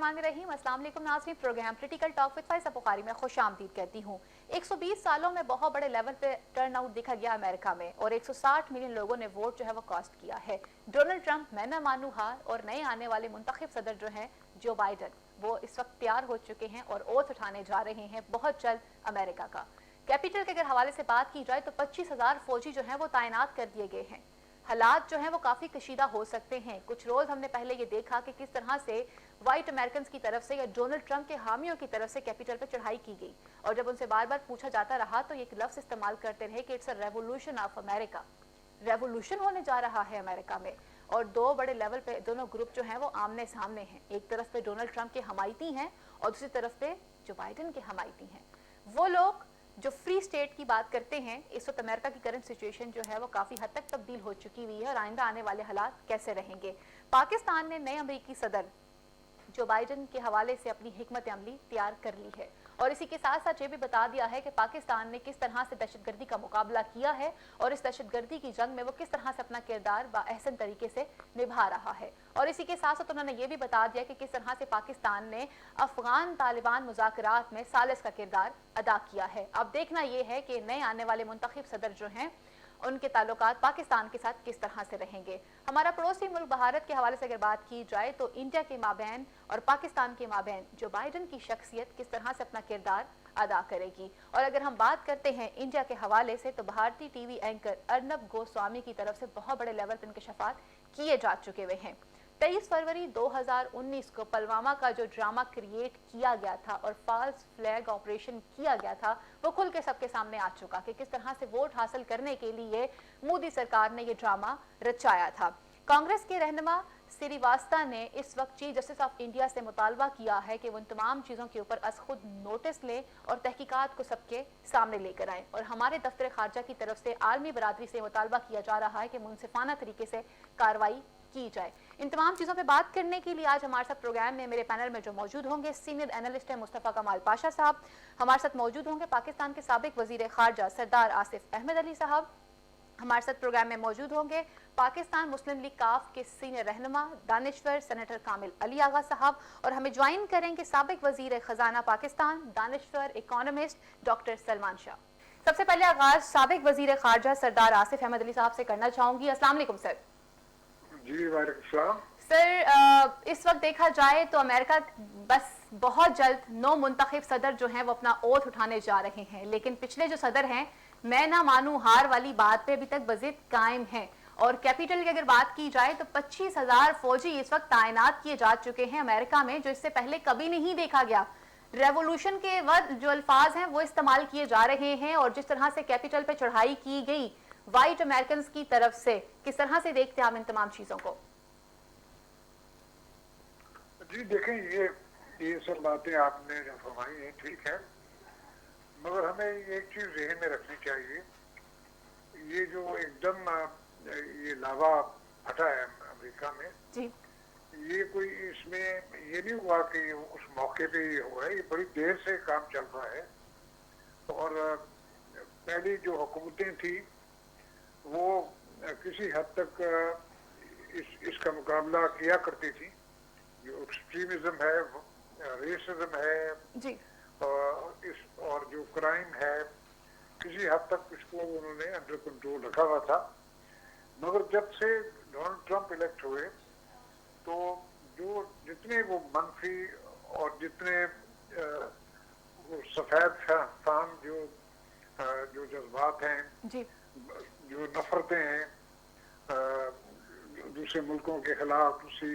बिस्मिल्लाहिर्रहमानिर्रहीम। अस्सलाम वालेकुम नाज़रीन, programme critical talk with Faiza Bukhari में खुश आमदीद कहती हूँ। 120 सालों में बहुत बड़े लेवल पे टर्न आउट देखा गया अमेरिका में और 160 मिलियन लोगों ने वोट जो है वो कास्ट किया है। डोनाल्ड ट्रंप, मैं ना मानू हार और नए आने वाले मुंतखब सदर जो हैं जो बाइडन, वो इस वक्त तैयार हो चुके हैं और ओथ उठाने जा रहे हैं बहुत जल्द अमेरिका का। कैपिटल के अगर हवाले से बात की जाए तो 25,000 फौजी जो हैं वो तैनात कर दिए गए हैं। हालात जो हैं वो काफ़ी कशीदा हो सकते हैं। कुछ रोज़ हमने पहले ये देखा कि किस तरह से वाइट अमेरिकन की तरफ से या डोनाल्ड ट्रंप के हामियों की तरफ से कैपिटल पर चढ़ाई की गई और जब उनसे बार बार पूछा जाता रहा तो ये लफ्ज़ इस्तेमाल करते रहे कि it's a revolution of America. Revolution होने जा रहा है अमेरिका में और दो बड़े लेवल पे दोनों ग्रुप जो हैं वो आमने सामने हैं। एक तरफ पे डोनाल्ड ट्रंप के हमायती हैं और दूसरी तरफ पे जो बाइडन के हमायती हैं। वो लोग जो फ्री स्टेट की बात करते हैं, इस वक्त अमेरिका की करंट सिचुएशन जो है वो काफ़ी हद तक तब्दील हो चुकी हुई है और आइंदा आने वाले हालात कैसे रहेंगे। पाकिस्तान ने नए अमरीकी सदर जो बाइडन के हवाले से अपनी हिकमत अमली तैयार कर ली है और इसी के साथ साथ ये भी बता दिया है कि पाकिस्तान ने किस तरह से दहशतगर्दी का मुकाबला किया है और इस दहशतगर्दी की जंग में वो किस तरह से अपना किरदार बाअहसन तरीके से निभा रहा है। और इसी के साथ साथ उन्होंने ये भी बता दिया कि किस तरह से पाकिस्तान ने अफगान तालिबान मुज़ाकरात में सालिस का किरदार अदा किया है। अब देखना यह है कि नए आने वाले मुंतखब सदर जो हैं उनके ताल्लुकात पाकिस्तान के साथ किस तरह से रहेंगे। हमारा पड़ोसी मुल्क भारत के हवाले से अगर बात की जाए तो इंडिया के माबैन और पाकिस्तान के माबैन जो बाइडन की शख्सियत किस तरह से अपना किरदार अदा करेगी। और अगर हम बात करते हैं इंडिया के हवाले से तो भारतीय टीवी एंकर अर्नब गोस्वामी की तरफ से बहुत बड़े लेवल पर इंकशाफात किए जा चुके हुए हैं। 23 फरवरी 2019 को पुलवामा का जो ड्रामा क्रिएट किया गया था और फॉल्स फ्लैग ऑपरेशन किया गया था वो खुल के सबके सामने आ चुका कि किस तरह से वोट हासिल करने के लिए मोदी सरकार ने ये ड्रामा रचाया था। कांग्रेस के रहनुमा श्रीवास्तव ने इस वक्त चीफ जस्टिस ऑफ इंडिया से मुतालबा किया है कि वो इन तमाम चीज़ों के ऊपर अस खुद नोटिस लें और तहकीकात को सबके सामने लेकर आएँ। और हमारे दफ्तर खारजा की तरफ से आलमी बरादरी से मुतालबा किया जा रहा है कि मुनसिफाना तरीके से कार्रवाई की जाए। इन तमाम चीज़ों पे बात करने के लिए आज हमारे साथ प्रोग्राम में मेरे पैनल में जो मौजूद होंगे सीनियर एनालिस्ट है मुस्तफ़ा कमाल पाशा साहब, हमारे साथ मौजूद होंगे पाकिस्तान के साबिक वजीर खारजा सरदार आसिफ अहमद अली साहब, हमारे साथ प्रोग्राम में मौजूद होंगे पाकिस्तान मुस्लिम लीग काफ के सीनियर रहनुमा दानिश्वर सेनेटर कामिल अली आगा साहब और हमें ज्वाइन करेंगे साबिक वजीर खजाना पाकिस्तान दानिश्वर इकोनॉमिस्ट डॉक्टर सलमान शाह। सबसे पहले आगाज साबिक वजीर खारजा सरदार आसिफ अहमद अली साहब से करना चाहूंगी। अस्सलाम वालेकुम सर। जी वालेकुम सर, इस वक्त देखा जाए तो अमेरिका बस बहुत जल्द 9 मुंतखब सदर जो हैं वो अपना ओथ उठाने जा रहे हैं, लेकिन पिछले जो सदर हैं मैं ना मानू हार वाली बात पे अभी तक बज़िद कायम है। और कैपिटल की अगर बात की जाए तो 25,000 फौजी इस वक्त तैनात किए जा चुके हैं अमेरिका में, जो इससे पहले कभी नहीं देखा गया। रेवोल्यूशन के वक्त जो अल्फाज हैं वो इस्तेमाल किए जा रहे हैं और जिस तरह से कैपिटल पे चढ़ाई की गई वाइट अमेरिकन की तरफ से, किस तरह से देखते हैं आप इन तमाम चीजों को? जी देखें, ये सब बातें आपने जो फरमाई हैं ठीक है, मगर हमें एक चीज ज़हन में रखनी चाहिए। ये जो एकदम ये लावा फटा है अमेरिका में जी, ये कोई इसमें ये नहीं हुआ कि उस मौके पे ये हुआ है, ये बड़ी देर से काम चल रहा है। और पहली जो हुकूमतें थी वो किसी हद तक इसका मुकाबला किया करती थी। जो एक्सट्रीमिज्म है, रेसिज्म है जी, और जो क्राइम है किसी हद तक इसको उन्होंने अंडर कंट्रोल रखा हुआ था। मगर जब से डोनाल्ड ट्रंप इलेक्ट हुए तो जितने वो मनफी और जितने वो सफेद फाम जो जज्बात हैं जी, जो नफरतें हैं दूसरे मुल्कों के खिलाफ, दूसरी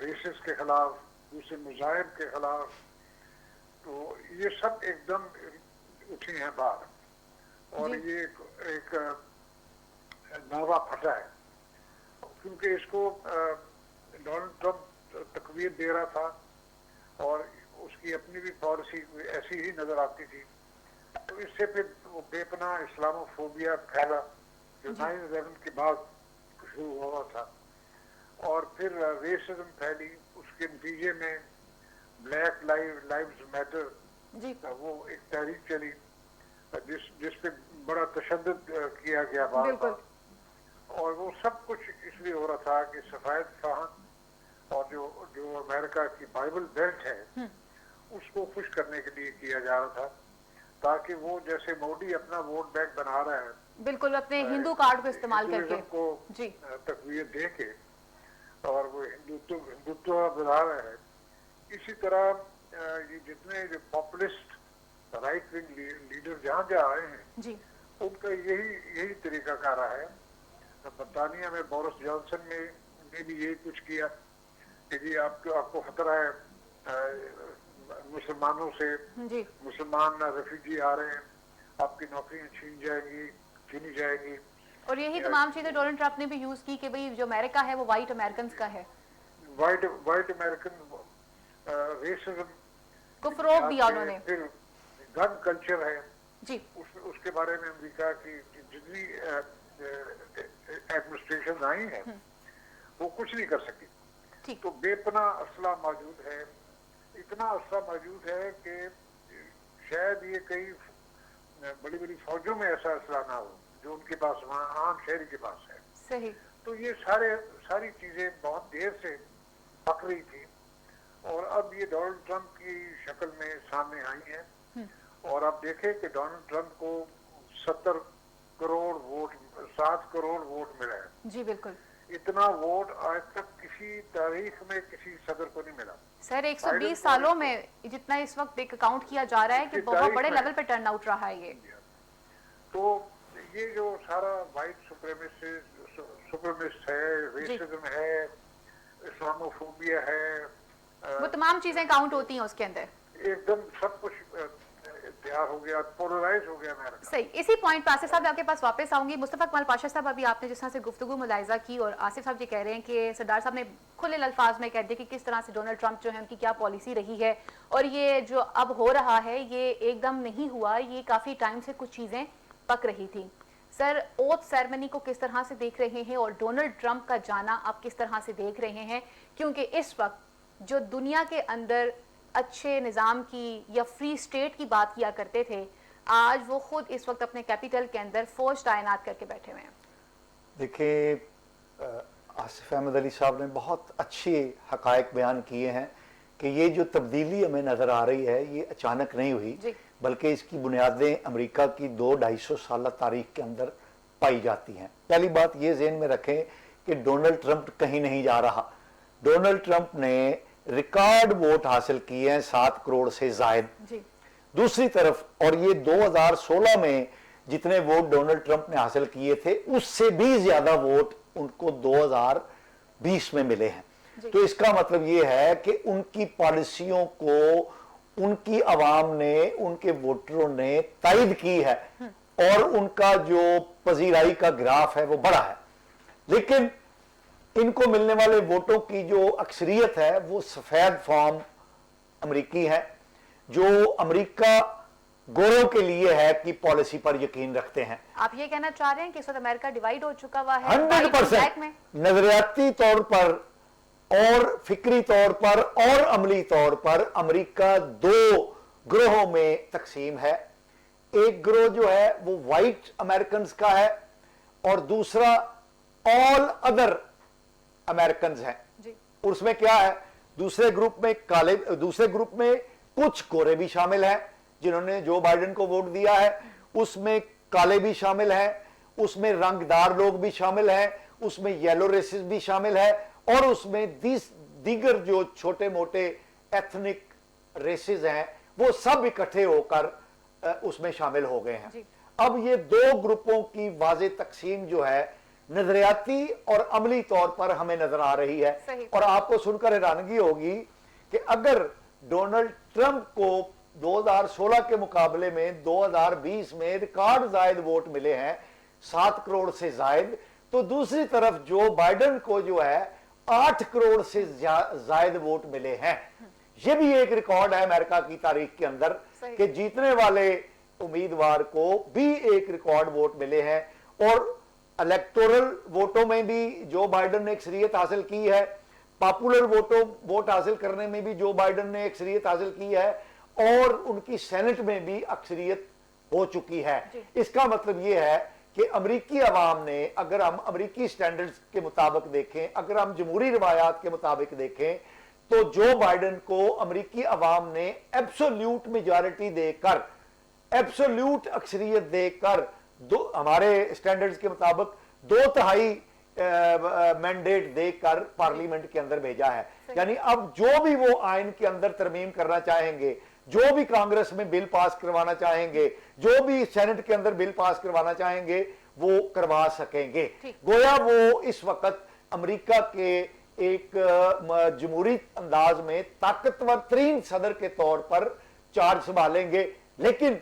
रेसिस के खिलाफ, दूसरे मज़ाहिब के खिलाफ, तो ये सब एकदम उठी हैं बाहर और ये एक नावा फटा है, क्योंकि इसको डोनाल्ड ट्रंप तकवीत दे रहा था और उसकी अपनी भी पॉलिसी ऐसी ही नजर आती थी। तो इससे फिर वो बेपनाह इस्लामोफोबिया फैला जो 9/11 के बाद शुरू हुआ था और फिर रेसिज्म फैली। उसके नतीजे में ब्लैक लाइव्स मैटर वो एक तहरीक चली जिस पे बड़ा तशद्दुद किया गया बार बार, और वो सब कुछ इसलिए हो रहा था कि सफेद फाहम اور جو امریکہ کی بائبل بیلٹ ہے اس کو خوش کرنے کے لیے کیا جا رہا تھا، تاکہ وہ جیسے مودی اپنا ووٹ بینک بنا رہا ہے بالکل اپنے ہندو کارڈ کو استعمال کر کے ہندوازم کو جی تقویت دے کے اور وہ ہندوتو بنا رہا ہے، اسی طرح یہ جتنے جو پاپولسٹ رائٹ ونگ لیڈر جہاں جہاں آئے ہیں جی ان کا یہی طریقہ کار رہا ہے. برطانیہ میں بورس جانسن نے بھی یہی کچھ کیا کہ جی آپ کو خطرہ ہے مسلمانوں سے، جی مسلمان ریفیوجی آ رہے ہیں، آپ کی نوکریاں چھینی جائے گی. اور یہی تمام چیزیں ڈونلڈ ٹرمپ نے بھی یوز کی کہ بھئی جو امریکہ ہے وہ وائٹ امریکنز کا ہے، وائٹ امریکن ریسزم کو فروغ دیا انہوں نے. پھر گن کلچر ہے، جی اس کے بارے میں امریکہ کی جتنی ایڈمنسٹریشن آئی ہیں وہ کچھ نہیں کر سکی. ٹھیک تو بے پناہ اسلحہ موجود ہے، اتنا اسلحہ موجود ہے کہ شاید یہ کئی بڑی بڑی فوجوں میں ایسا اسلحہ نہ ہو جو ان کے پاس وہاں عام شہری کے پاس ہے. صحیح. تو یہ ساری چیزیں بہت دیر سے پک رہی تھی اور اب یہ ڈونلڈ ٹرمپ کی شکل میں سامنے آئی ہیں. اور آپ دیکھیں کہ ڈونلڈ ٹرمپ کو 70 کروڑ ووٹ ملا ہے. جی بالکل. اتنا ووٹ آج تک کسی تاریخ میں کسی صدر کو نہیں ملا. سر 120 سالوں میں جتنا اس وقت کاؤنٹ کیا جا رہا ہے کہ بہت بڑے لیول پہ ٹرن آؤٹ رہا ہے یہ. تو یہ جو سارا وائٹ سپریمسٹ ہے، ریسزم ہے، اسلاموفوبیا ہے، وہ تمام چیزیں کاؤنٹ ہوتی ہیں اس کے اندر. ایک دم سب کچھ تیار ہو گیا، پولرائز ہو گیا امریکہ. صحیح. اسی پوائنٹ پہ آصف صاحب آپ کے پاس واپس آؤں گی. مصطفیٰ کمال پاشا صاحب ابھی آپ نے جس طرح سے گفتگو ملاحظہ کی اور آصف صاحب یہ کہہ رہے ہیں کہ سردار صاحب نے کھلے الفاظ میں کہہ دیا کہ کس طرح سے ڈونلڈ ٹرمپ جو ہے ان کی کیا پالیسی رہی ہے اور یہ جو اب ہو رہا ہے یہ ایک دم نہیں ہوا، یہ کافی ٹائم سے کچھ چیزیں پک رہی تھیں. سر اوتھ سیرمنی کو کس طرح سے دیکھ رہے ہیں اور ڈونلڈ ٹرمپ کا جانا آپ کس طرح سے دیکھ رہے ہیں؟ کیونکہ اس وقت جو دنیا کے اندر اچھے نظام کی یا فری اسٹیٹ کی بات کیا کرتے تھے، آج وہ خود اس وقت اپنے کیپیٹل کے اندر فوج تعینات کر کے بیٹھے ہوئے ہیں. دیکھیں آصف احمد علی صاحب نے بہت اچھے حقائق بیان کیے ہیں کہ یہ جو تبدیلی ہمیں نظر آ رہی ہے یہ اچانک نہیں ہوئی جی. بلکہ اس کی بنیادیں امریکہ کی 200-250 سالہ تاریخ کے اندر پائی جاتی ہیں. پہلی بات یہ ذہن میں رکھیں کہ ڈونلڈ ٹرمپ کہیں نہیں جا رہا. ڈونلڈ ٹرمپ نے ریکارڈ ووٹ حاصل کیے ہیں 7 کروڑ سے زائد. جی. دوسری طرف اور یہ 2016 میں جتنے ووٹ ڈونلڈ ٹرمپ نے حاصل کیے تھے اس سے بھی زیادہ ووٹ ان کو 2020 میں ملے ہیں. جی. تو اس کا مطلب یہ ہے کہ ان کی پالیسیوں کو ان کی عوام نے، ان کے ووٹروں نے تائید کی ہے اور ان کا جو پذیرائی کا گراف ہے وہ بڑا ہے. لیکن ان کو ملنے والے ووٹوں کی جو اکثریت ہے وہ سفید فام امریکی ہے جو امریکہ گوروں کے لیے ہے کی پالیسی پر یقین رکھتے ہیں. آپ یہ کہنا چاہ رہے ہیں کہ اس وقت امریکہ ڈیوائیڈ ہو چکا ہوا ہے 100% نظریاتی طور پر اور فکری طور پر اور عملی طور پر امریکہ 2 گروہوں میں تقسیم ہے. ایک گروہ جو ہے وہ وائٹ امریکنز کا ہے اور دوسرا آل ادر امریکنز ہیں. جی. اس میں کیا ہے، دوسرے گروپ میں کچھ گورے بھی شامل ہیں جنہوں نے جو بائیڈن کو ووٹ دیا ہے، اس میں کالے بھی شامل ہیں، اس میں رنگدار لوگ بھی شامل ہیں، اس میں یلو ریسز بھی شامل ہے اور اس میں دیگر جو چھوٹے موٹے ایتھنک ریسز ہیں وہ سب اکٹھے ہو کر اس میں شامل ہو گئے ہیں. جی. اب یہ 2 گروپوں کی واضح تقسیم جو ہے نظریاتی اور عملی طور پر ہمیں نظر آ رہی ہے. صحیح. اور آپ کو سن کر حیرانگی ہوگی کہ اگر ڈونلڈ ٹرمپ کو 2016 کے مقابلے میں 2020 میں ریکارڈ زائد ووٹ ملے ہیں 7 کروڑ سے زائد، تو دوسری طرف جو بائیڈن کو جو ہے 8 کروڑ سے زائد ووٹ ملے ہیں. یہ بھی ایک ریکارڈ ہے امریکہ کی تاریخ کے اندر کہ جیتنے والے امیدوار کو بھی ایک ریکارڈ ووٹ ملے ہیں. اور الیکٹورل ووٹوں میں بھی جو بائیڈن نے اکثریت حاصل کی ہے، پاپولر ووٹ حاصل کرنے میں بھی جو بائیڈن نے اکثریت حاصل کی ہے اور ان کی سینٹ میں بھی اکثریت ہو چکی ہے. اس کا مطلب یہ ہے कि अमरीकी अवाम ने, अगर हम अमरीकी स्टैंडर्ड्स के मुताबिक देखें, अगर हम जमहूरी रवायात के मुताबिक देखें, तो जो बाइडन को अमरीकी अवाम ने एब्सोल्यूट मेजॉरिटी देकर, एब्सोल्यूट अक्सरियत देकर, हमारे स्टैंडर्ड्स के मुताबिक 2/3 मैंडेट देकर पार्लियामेंट के अंदर भेजा है। यानी अब जो भी वो आइन के अंदर तरमीम करना चाहेंगे, जो भी कांग्रेस में बिल पास करवाना चाहेंगे, जो भी सेनेट के अंदर बिल पास करवाना चाहेंगे, वो करवा सकेंगे। गोया वो इस वक्त अमेरिका के एक जमहूरी अंदाज में ताकतवर तरीन सदर के तौर पर चार्ज संभालेंगे। लेकिन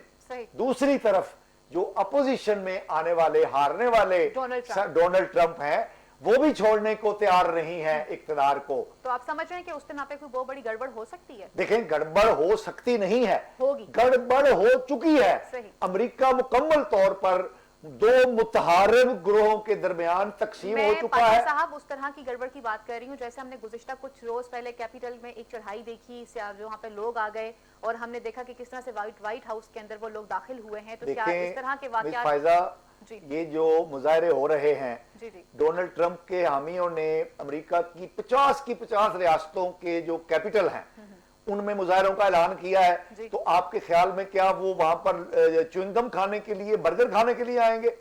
दूसरी तरफ जो अपोजिशन में आने वाले, हारने वाले डोनाल्ड ट्रंप हैं, वो भी छोड़ने को तैयार नहीं है इक्तदार को। तो आप समझ रहे हैं कि उस दिन पे कोई बहुत बड़ी गड़बड़ हो सकती है? देखें, गड़बड़ हो सकती नहीं है, होगी, गड़बड़ हो चुकी है। अमेरिका मुकम्मल तौर पर दो मुतहारिब ग्रोहों के दरमियान तकसीम हो चुका है। साहब, उस तरह की गड़बड़ की बात कर रही हूँ जैसे हमने गुज़िश्ता कुछ रोज पहले कैपिटल में एक चढ़ाई देखी, जो वहाँ पे लोग आ गए और हमने देखा कि किस तरह से व्हाइट हाउस के अंदर वो लोग दाखिल हुए हैं। तो क्या इस तरह के वाक़यात, ये जो मुजाहरे हो रहे हैं, डोनाल्ड ट्रंप के हामियों ने अमेरिका की 50 रियासतों के जो कैपिटल हैं उनमें मुजाहरों का ऐलान किया है। तो आपके ख्याल में क्या वो वहां पर च्युइंगम खाने के लिए, बर्गर खाने के लिए आएंगे?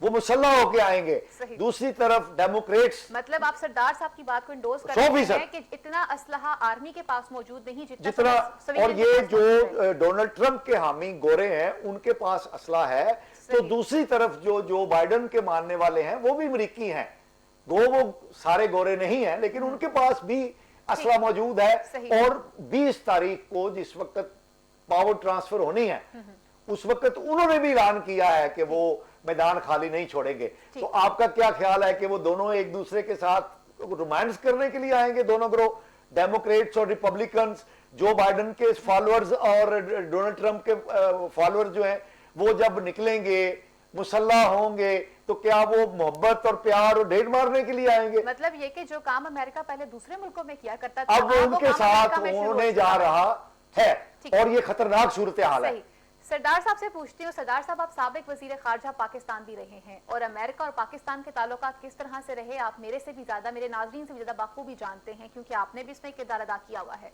वो मुसल्लह होके आएंगे। दूसरी तरफ डेमोक्रेट्स, मतलब आप सरदार साहब की बात को इंडोर्स कर रहे हैं कि इतना असलहा आर्मी के पास मौजूद नहीं जितना और ये जो डोनाल्ड ट्रंप के हामी गोरे हैं उनके पास असला है। तो दूसरी तरफ जो बाइडन के मानने वाले हैं वो भी अमेरिकी हैं, वो सारे गोरे नहीं हैं, लेकिन उनके पास भी असला मौजूद है। और 20 तारीख को जिस वक्त पावर ट्रांसफर होनी है, उस वक्त उन्होंने भी ऐलान किया है कि वो मैदान खाली नहीं छोड़ेंगे। तो आपका क्या ख्याल है कि वो दोनों एक दूसरे के साथ रोमांस करने के लिए आएंगे, दोनों ग्रोह, डेमोक्रेट्स और रिपब्लिकन्स? जो बाइडन के फॉलोअर्स और डोनाल्ड ट्रंप के फॉलोअर्स जो हैं, वो जब निकलेंगे, मुसल्लाह होंगे, तो क्या वो मोहब्बत और प्यार और ढेर मारने के लिए आएंगे? मतलब ये कि जो काम अमेरिका पहले दूसरे मुल्कों में किया करता था, अब उनके साथ होने जा रहा है, और ये खतरनाक सूरत हाल है। सरदार साहब से पूछती हूँ, सरदार साहब आप साबिक वजीर खारजा पाकिस्तान भी रहे हैं और अमेरिका और पाकिस्तान के ताल्लुकात किस तरह से रहे आप मेरे से भी ज्यादा, मेरे नाजरीन से भी ज्यादा बाखूबी जानते हैं, क्योंकि आपने भी इसमें किरदार अदा किया हुआ है।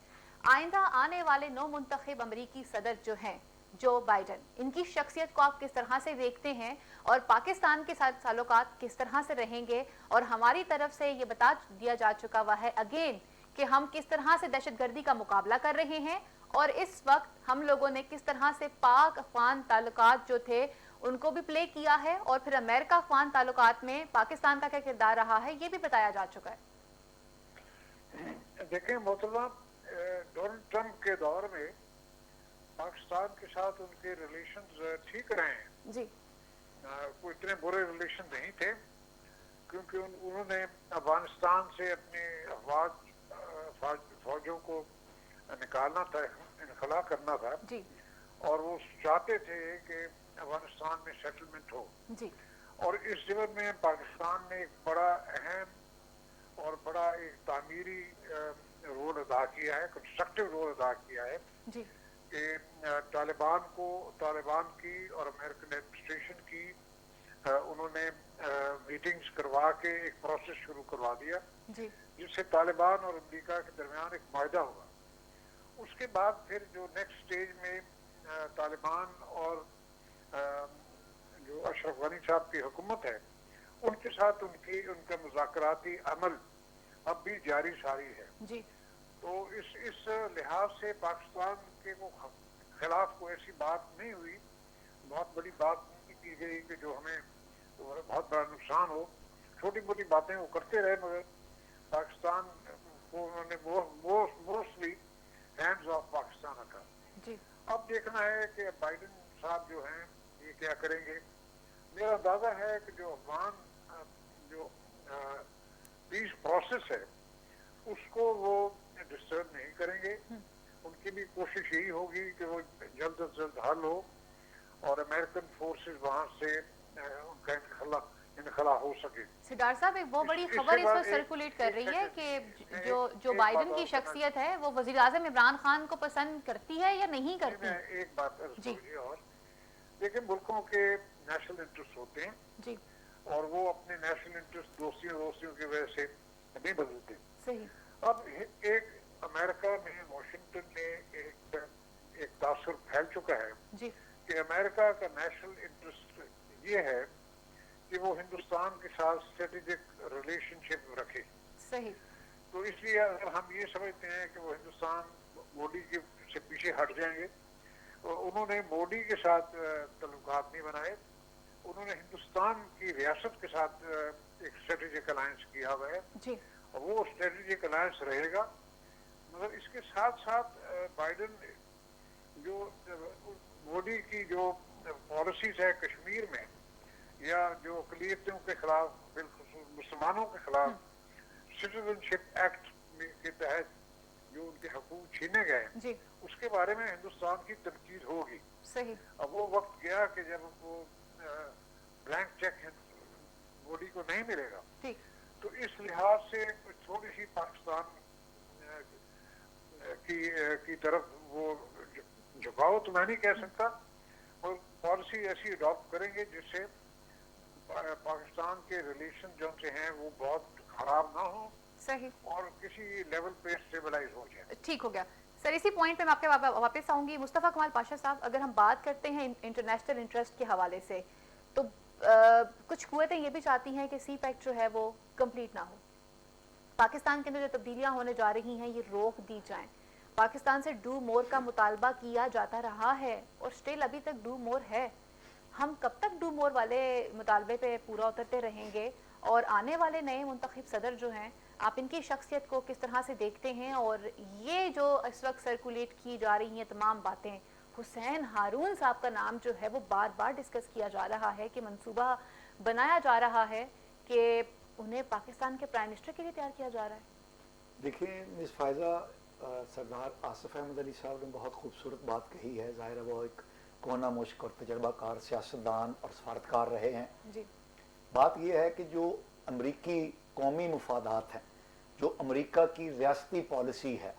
आइंदा आने वाले नौ मुंतखब अमरीकी सदर जो हैं, जो बाइडन, इनकी शख्सियत को आप किस तरह से देखते हैं और पाकिस्तान के साथ ताल्लुकात किस तरह से रहेंगे? और हमारी तरफ से ये बता दिया जा चुका हुआ है अगेन कि हम किस तरह से दहशतगर्दी का मुकाबला कर रहे हैं और इस वक्त हम लोगों ने किस तरह से पाक अफगान ताल्लुकात जो थे उनको भी प्ले किया है, और फिर अमेरिका अफगान ताल्लुकात में पाकिस्तान का क्या किरदार रहा है, ये भी बताया जा चुका है। देखें मोहतरमा, डोनाल्ड ट्रंप के दौर में पाकिस्तान के साथ उनके रिलेशंस ठीक रहे हैं जी। कोई इतने बुरे रिलेशन नहीं थे, क्योंकि उन्होंने अफगानिस्तान से अपने फौजों को निकालना था, इनखला करना था जी। और वो चाहते थे कि अफगानिस्तान में सेटलमेंट हो जी। और इस जगह में पाकिस्तान ने एक बड़ा अहम और बड़ा एक तामीरी रोल अदा किया है, कंस्ट्रक्टिव रोल अदा किया है जी। कि तालिबान की और अमेरिकन एडमिनिस्ट्रेशन की उन्होंने मीटिंग्स करवा के एक प्रोसेस शुरू करवा दिया जी, जिससे तालिबान और अमेरिका के दरमियान एक मायदा हुआ। उसके बाद फिर जो नेक्स्ट स्टेज में तालिबान और जो अशरफ गनी साहब की हुकूमत है, उनके साथ उनका मुज़ाकराती अमल अब भी जारी सारी है जी। तो इस लिहाज से पाकिस्तान के खिलाफ कोई ऐसी बात नहीं हुई, बहुत बड़ी बात नहीं की गई कि जो हमें बहुत बड़ा नुकसान हो। छोटी मोटी बातें वो करते रहे, मगर पाकिस्तान को उन्होंने मोस्टली हैंड्स ऑफ पाकिस्तान रखा जी। अब देखना है कि बाइडन साहब जो हैं ये क्या करेंगे। मेरा अंदाजा है कि जो अफगान जो पीस प्रोसेस है उसको वो डिस्टर्ब नहीं करेंगे। उनकी भी कोशिश यही होगी कि वो जल्द से जल्द हल हो और अमेरिकन फोर्सेस वहां से उनका इनखला हो सके। सिद्धार्थ साहब, एक बहुत बड़ी खबर इस वक्त सर्कुलेट कर रही है कि जो बाइडन की शख्सियत है वो वज़ीर आज़म इमरान खान को पसंद करती है या नहीं करती? एक बात जी। और देखिए मुल्कों के नेशनल इंटरेस्ट होते हैं जी और वो अपने नेशनल इंटरेस्ट दोस्तियों की वजह से नहीं बदलते। सही अब एक अमेरिका में वाशिंगटन में एक तासुर फैल चुका है जी कि अमेरिका का नेशनल इंटरेस्ट ये है कि वो हिंदुस्तान के साथ स्ट्रेटेजिक रिलेशनशिप रखे। सही तो इसलिए अगर हम ये समझते हैं कि वो हिंदुस्तान मोदी के से पीछे हट जाएंगे, और उन्होंने मोदी के साथ तल्लुकात नहीं बनाए, उन्होंने हिंदुस्तान की रियासत के साथ एक स्ट्रेटेजिक अलायंस किया हुआ है जी और वो स्ट्रेटेजिक अलायंस रहेगा। मगर इसके साथ साथ बाइडन जो मोदी की जो पॉलिसीज है कश्मीर में या जो अक़लियतों के खिलाफ, बिल्कुल मुसलमानों के खिलाफ सिटीजनशिप एक्ट के तहत जो उनके हकूक छीने गए जी उसके बारे में हिंदुस्तान की तनकीद होगी। सही अब वो वक्त गया कि जब वो ब्लैंक चेक मोदी को नहीं मिलेगा। ठीक तो इस लिहाज से थोड़ी सी पाकिस्तान की तरफ वो झुकाव तो मैं नहीं कह सकता, और पॉलिसी ऐसी अडॉप्ट करेंगे जिससे पाकिस्तान के रिलेशन जो से हैं वो बहुत खराब ना हो सही और किसी लेवल पे स्टेबलाइज हो जाए। ठीक हो गया सर। इसी पॉइंट पे मैं आपके वापस आऊंगी। मुस्तफ़ा कमाल पाशा साहब, अगर हम बात करते हैं इंटरनेशनल इंटरेस्ट के हवाले से, तो कुछ कुव्वतें ये भी चाहती हैं कि सी पैक्ट जो है वो कंप्लीट ना हो, पाकिस्तान के अंदर जो तब्दीलियां होने जा रही हैं ये रोक दी जाएं। पाकिस्तान से डू मोर का मुतालबा किया जाता रहा है और स्टिल अभी तक डू मोर है। हम कब तक डू मोर वाले मुतालबे पे पूरा उतरते रहेंगे? और आने वाले नए मुंतखब सदर जो हैं, आप इनकी शख्सियत को किस तरह से देखते हैं? और ये जो इस वक्त सर्कुलेट की जा रही हैं तमाम बातें, हुसैन हारून साहब का नाम जो है वो बार बार डिस्कस किया जा रहा है कि मंसूबा बनाया जा रहा है कि उन्हें पाकिस्तान के प्राइम मिनिस्टर के लिए तैयार किया जा रहा है। देखिए मिस फायजा, सरदार आसिफ अहमद अली साहब ने बहुत खूबसूरत बात कही है। ज़ाहिर है वो एक कोना मुश्क और तजर्बाकार सियासतदान और सफारतकार रहे हैं जी। बात यह है कि जो अमरीकी कौमी मुफादात हैं, जो अमरीका की रियासती पॉलिसी है,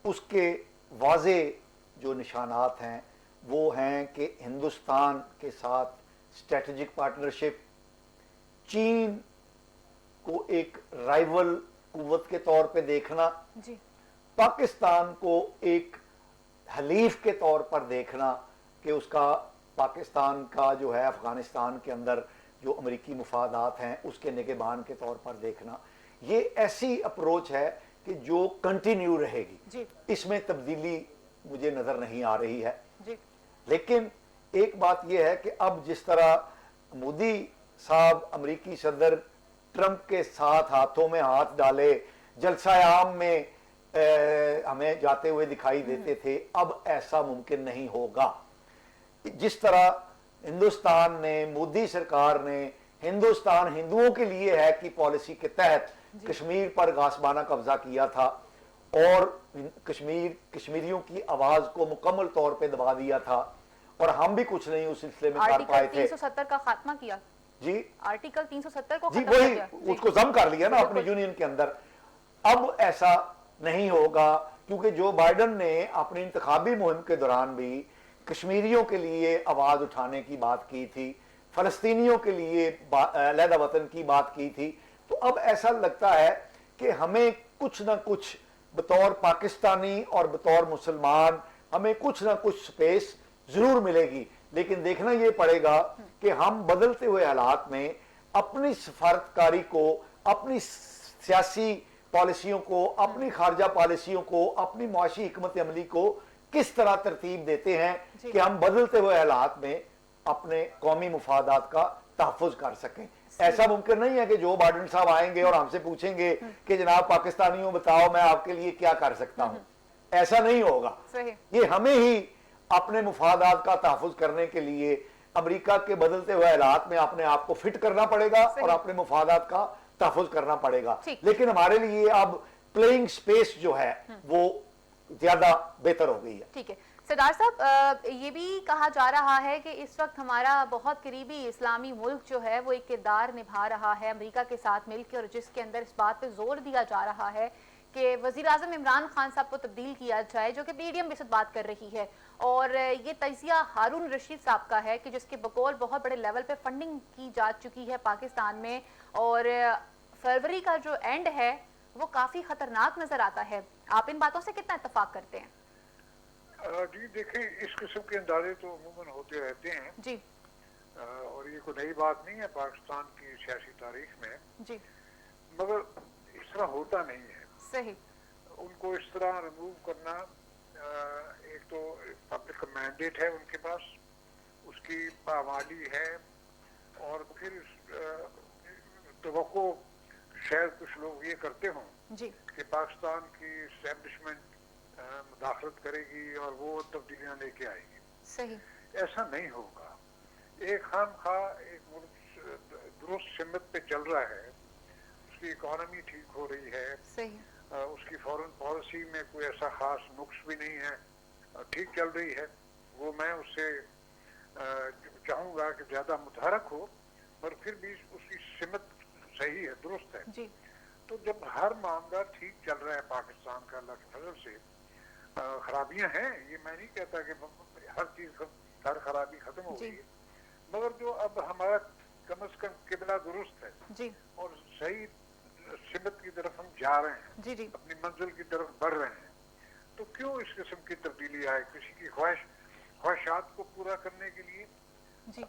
उसके वाज़े जो निशानात हैं वो हैं कि हिंदुस्तान के साथ स्ट्रेटजिक पार्टनरशिप, चीन को एक राइवल कुव्वत के तौर पे देखना, जी पाकिस्तान को एक हलीफ के तौर पर देखना कि उसका पाकिस्तान का जो है अफगानिस्तान के अंदर जो अमरीकी मुफादात हैं उसके निगहबान के तौर पर देखना, ये ऐसी अप्रोच है कि जो कंटिन्यू रहेगी। जी इसमें तब्दीली मुझे नज़र नहीं आ रही है। जी लेकिन एक बात यह है कि अब जिस तरह मोदी साहब अमरीकी सदर ट्रंप के साथ हाथों में हाथ डाले जलसा आम में हमें जाते हुए दिखाई देते थे, अब ऐसा मुमकिन नहीं होगा। जिस तरह हिंदुस्तान ने, मोदी सरकार ने हिंदुस्तान हिंदुओं के लिए है की पॉलिसी के तहत कश्मीर पर गासबाना कब्जा किया था और कश्मीरियों की आवाज को मुकम्मल तौर पे दबा दिया था, और हम भी कुछ नहीं उस सिलसिले में कर पाए थे। 370 का खात्मा किया जी, आर्टिकल 370 को जी खत्म वही किया। उसको जम कर लिया ना अपनी यूनियन के अंदर। अब ऐसा नहीं होगा क्योंकि जो बाइडन ने अपनी इंतखाबी मुहिम के दौरान भी कश्मीरियों के लिए आवाज उठाने की बात की थी, फलस्तीनियों के लिए अलहदा वतन की बात की थी। तो अब ऐसा लगता है कि हमें कुछ ना कुछ बतौर पाकिस्तानी और बतौर मुसलमान हमें कुछ ना कुछ स्पेस जरूर मिलेगी, लेकिन देखना यह पड़ेगा कि हम बदलते हुए हालात में अपनी सफारतकारी को, अपनी सियासी पॉलिसियों को, अपनी खारजा पॉलिसियों को, अपनी मुआशी हिकमत अमली को किस तरह तरतीब देते हैं कि हम बदलते हुए हालात में अपने कौमी मुफादात का तहफ़्फ़ुज़ कर सकें। ऐसा मुमकिन नहीं है कि जो बाइडन साहब आएंगे और हमसे पूछेंगे कि जनाब पाकिस्तानियों बताओ मैं आपके लिए क्या कर सकता हूं। ऐसा नहीं होगा। ये हमें ही अपने मुफादात का तहफ़्फ़ुज़ करने के लिए अमेरिका के बदलते हुए हालात में अपने आप को फिट करना पड़ेगा और अपने मुफादात का तहफ़्फ़ुज़ करना पड़ेगा। लेकिन हमारे लिए अब प्लेइंग स्पेस जो है वो ज्यादा बेहतर हो गई है। ठीक है सरदार साहब, ये भी कहा जा रहा है कि इस वक्त हमारा बहुत करीबी इस्लामी मुल्क जो है वो एक किरदार निभा रहा है अमेरिका के साथ मिलकर, और जिसके अंदर इस बात पे जोर दिया जा रहा है کہ وزیر اعظم عمران خان صاحب کو تبدیل کیا جائے، جو کہ PDM بھی اس وقت بات کر رہی ہے، اور یہ تجزیہ ہارون رشید صاحب کا ہے کہ جس کے بقول بہت بڑے لیول پہ فنڈنگ کی جا چکی ہے پاکستان میں، اور فروری کا جو اینڈ ہے وہ کافی خطرناک نظر آتا ہے. آپ ان باتوں سے کتنا اتفاق کرتے ہیں؟ جی دیکھیں، اس قسم کے اندازے تو عموماً ہوتے رہتے ہیں، جی اور یہ کوئی نئی بات نہیں ہے پاکستان کی سیاسی تاریخ میں، جی مگر اس طرح ہوتا نہیں ہے. صحیح. ان کو اس طرح ریموو کرنا، ایک تو پبلک مینڈیٹ ہے ان کے پاس، اس کی پامالی ہے، اور پھر توقع شاید کچھ لوگ یہ کرتے ہوں جی کہ پاکستان کی اسٹیبلشمنٹ مداخلت کرے گی اور وہ تبدیلیاں لے کے آئے گی. صحیح. ایسا نہیں ہوگا. ایک خام خواہ ایک ملک درست سمت پہ چل رہا ہے، اس کی اکانومی ٹھیک ہو رہی ہے، صحیح. اس کی فورن پالیسی میں کوئی ایسا خاص نقص بھی نہیں ہے، ٹھیک چل رہی ہے. وہ میں اس سے چاہوں گا کہ زیادہ متحرک ہو، پر پھر بھی اس کی سمت صحیح ہے، درست ہے. جی تو جب ہر معاملہ ٹھیک چل رہا ہے پاکستان کا اللہ کے فضل سے، خرابیاں ہیں، یہ میں نہیں کہتا کہ ہر چیز ہر خرابی ختم ہو گئی ہے، مگر جو اب ہمارا کم از کم قبلہ درست ہے جی اور صحیح سمت کی طرف ہم جا رہے ہیں، جی جی اپنی منزل کی طرف بڑھ رہے ہیں، تو کیوں اس قسم کی تبدیلی آئے کسی کی خواہشات کو پورا کرنے کے لیے. جی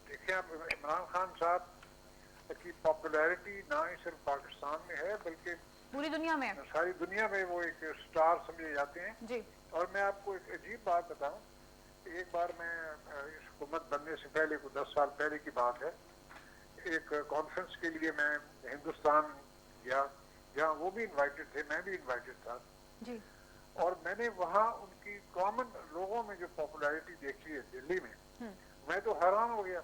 دیکھیں اب عمران خان صاحب کی پاپولیرٹی نہ ہی صرف پاکستان میں ہے بلکہ پوری دنیا میں. ساری دنیا میں وہ ایک سٹار سمجھے جاتے ہیں. جی اور میں آپ کو ایک عجیب بات بتاؤں، ایک بار میں اس حکومت بننے سے پہلے کو 10 سال پہلے کی بات ہے، ایک کانفرنس کے لیے میں ہندوستان گیا، جہاں وہ بھی انوائٹڈ تھے، میں بھی انوائٹڈ تھا. جی اور میں نے وہاں ان کی کامن لوگوں میں جو پاپولیرٹی دیکھی ہے دلی میں، میں تو حیران ہو گیا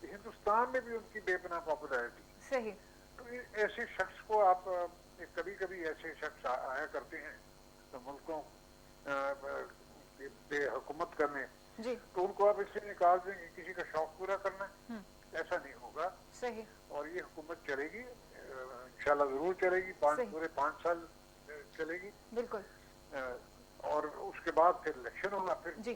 کہ ہندوستان میں بھی ان کی بے پناہ پاپولیرٹی. صحیح. تو ایسے شخص کو آپ کبھی کبھی ایسے شخص آیا کرتے ہیں تو ملکوں بے حکومت کرنے، جی تو ان کو آپ اس سے نکال دیں گے کسی کا شوق پورا کرنا ہے. ایسا نہیں ہوگا. صحیح. اور یہ حکومت چلے گی، انشاءاللہ ضرور چلے گی، پورے 5 سال چلے گی. بالکل. اور اس کے بعد پھر الیکشن ہوگا، پھر جی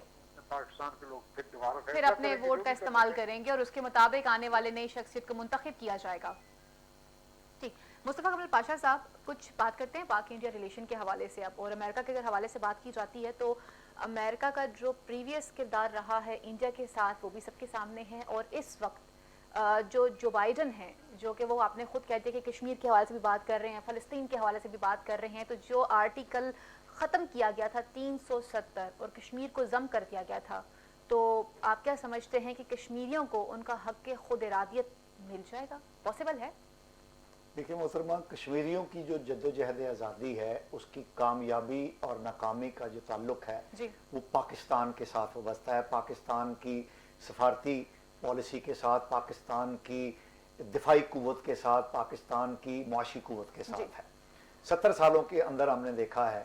پاکستان کے لوگ پھر دوبارہ پھر اپنے ووٹ کا استعمال کریں گے اور اس کے مطابق آنے والے نئی شخصیت کو منتخب کیا جائے گا. ٹھیک. مصطفیٰ کمال پاشا صاحب، کچھ بات کرتے ہیں پاک انڈیا ریلیشن کے حوالے سے اب، اور امریکہ کے اگر حوالے سے بات کی جاتی ہے تو امریکہ کا جو پریویس کردار رہا ہے انڈیا کے ساتھ وہ بھی سب کے سامنے ہے، اور اس وقت جو بائیڈن ہیں، جو کہ وہ آپ نے خود کہتے ہیں کہ کشمیر کے حوالے سے بھی بات کر رہے ہیں، فلسطین کے حوالے سے بھی بات کر رہے ہیں، تو جو آرٹیکل ختم کیا گیا تھا 370 اور کشمیر کو ضم کر دیا گیا تھا، تو آپ کیا سمجھتے ہیں کہ کشمیریوں کو ان کا حق خود ارادیت مل جائے گا؟ پاسبل ہے؟ دیکھیں محترمہ، کشمیریوں کی جو جدوجہد آزادی ہے اس کی کامیابی اور ناکامی کا جو تعلق ہے جی وہ پاکستان کے ساتھ وابستہ ہے، پاکستان کی سفارتی پالیسی کے ساتھ، پاکستان کی دفاعی قوت کے ساتھ، پاکستان کی معاشی قوت کے ساتھ ہے. 70 سالوں کے اندر ہم نے دیکھا ہے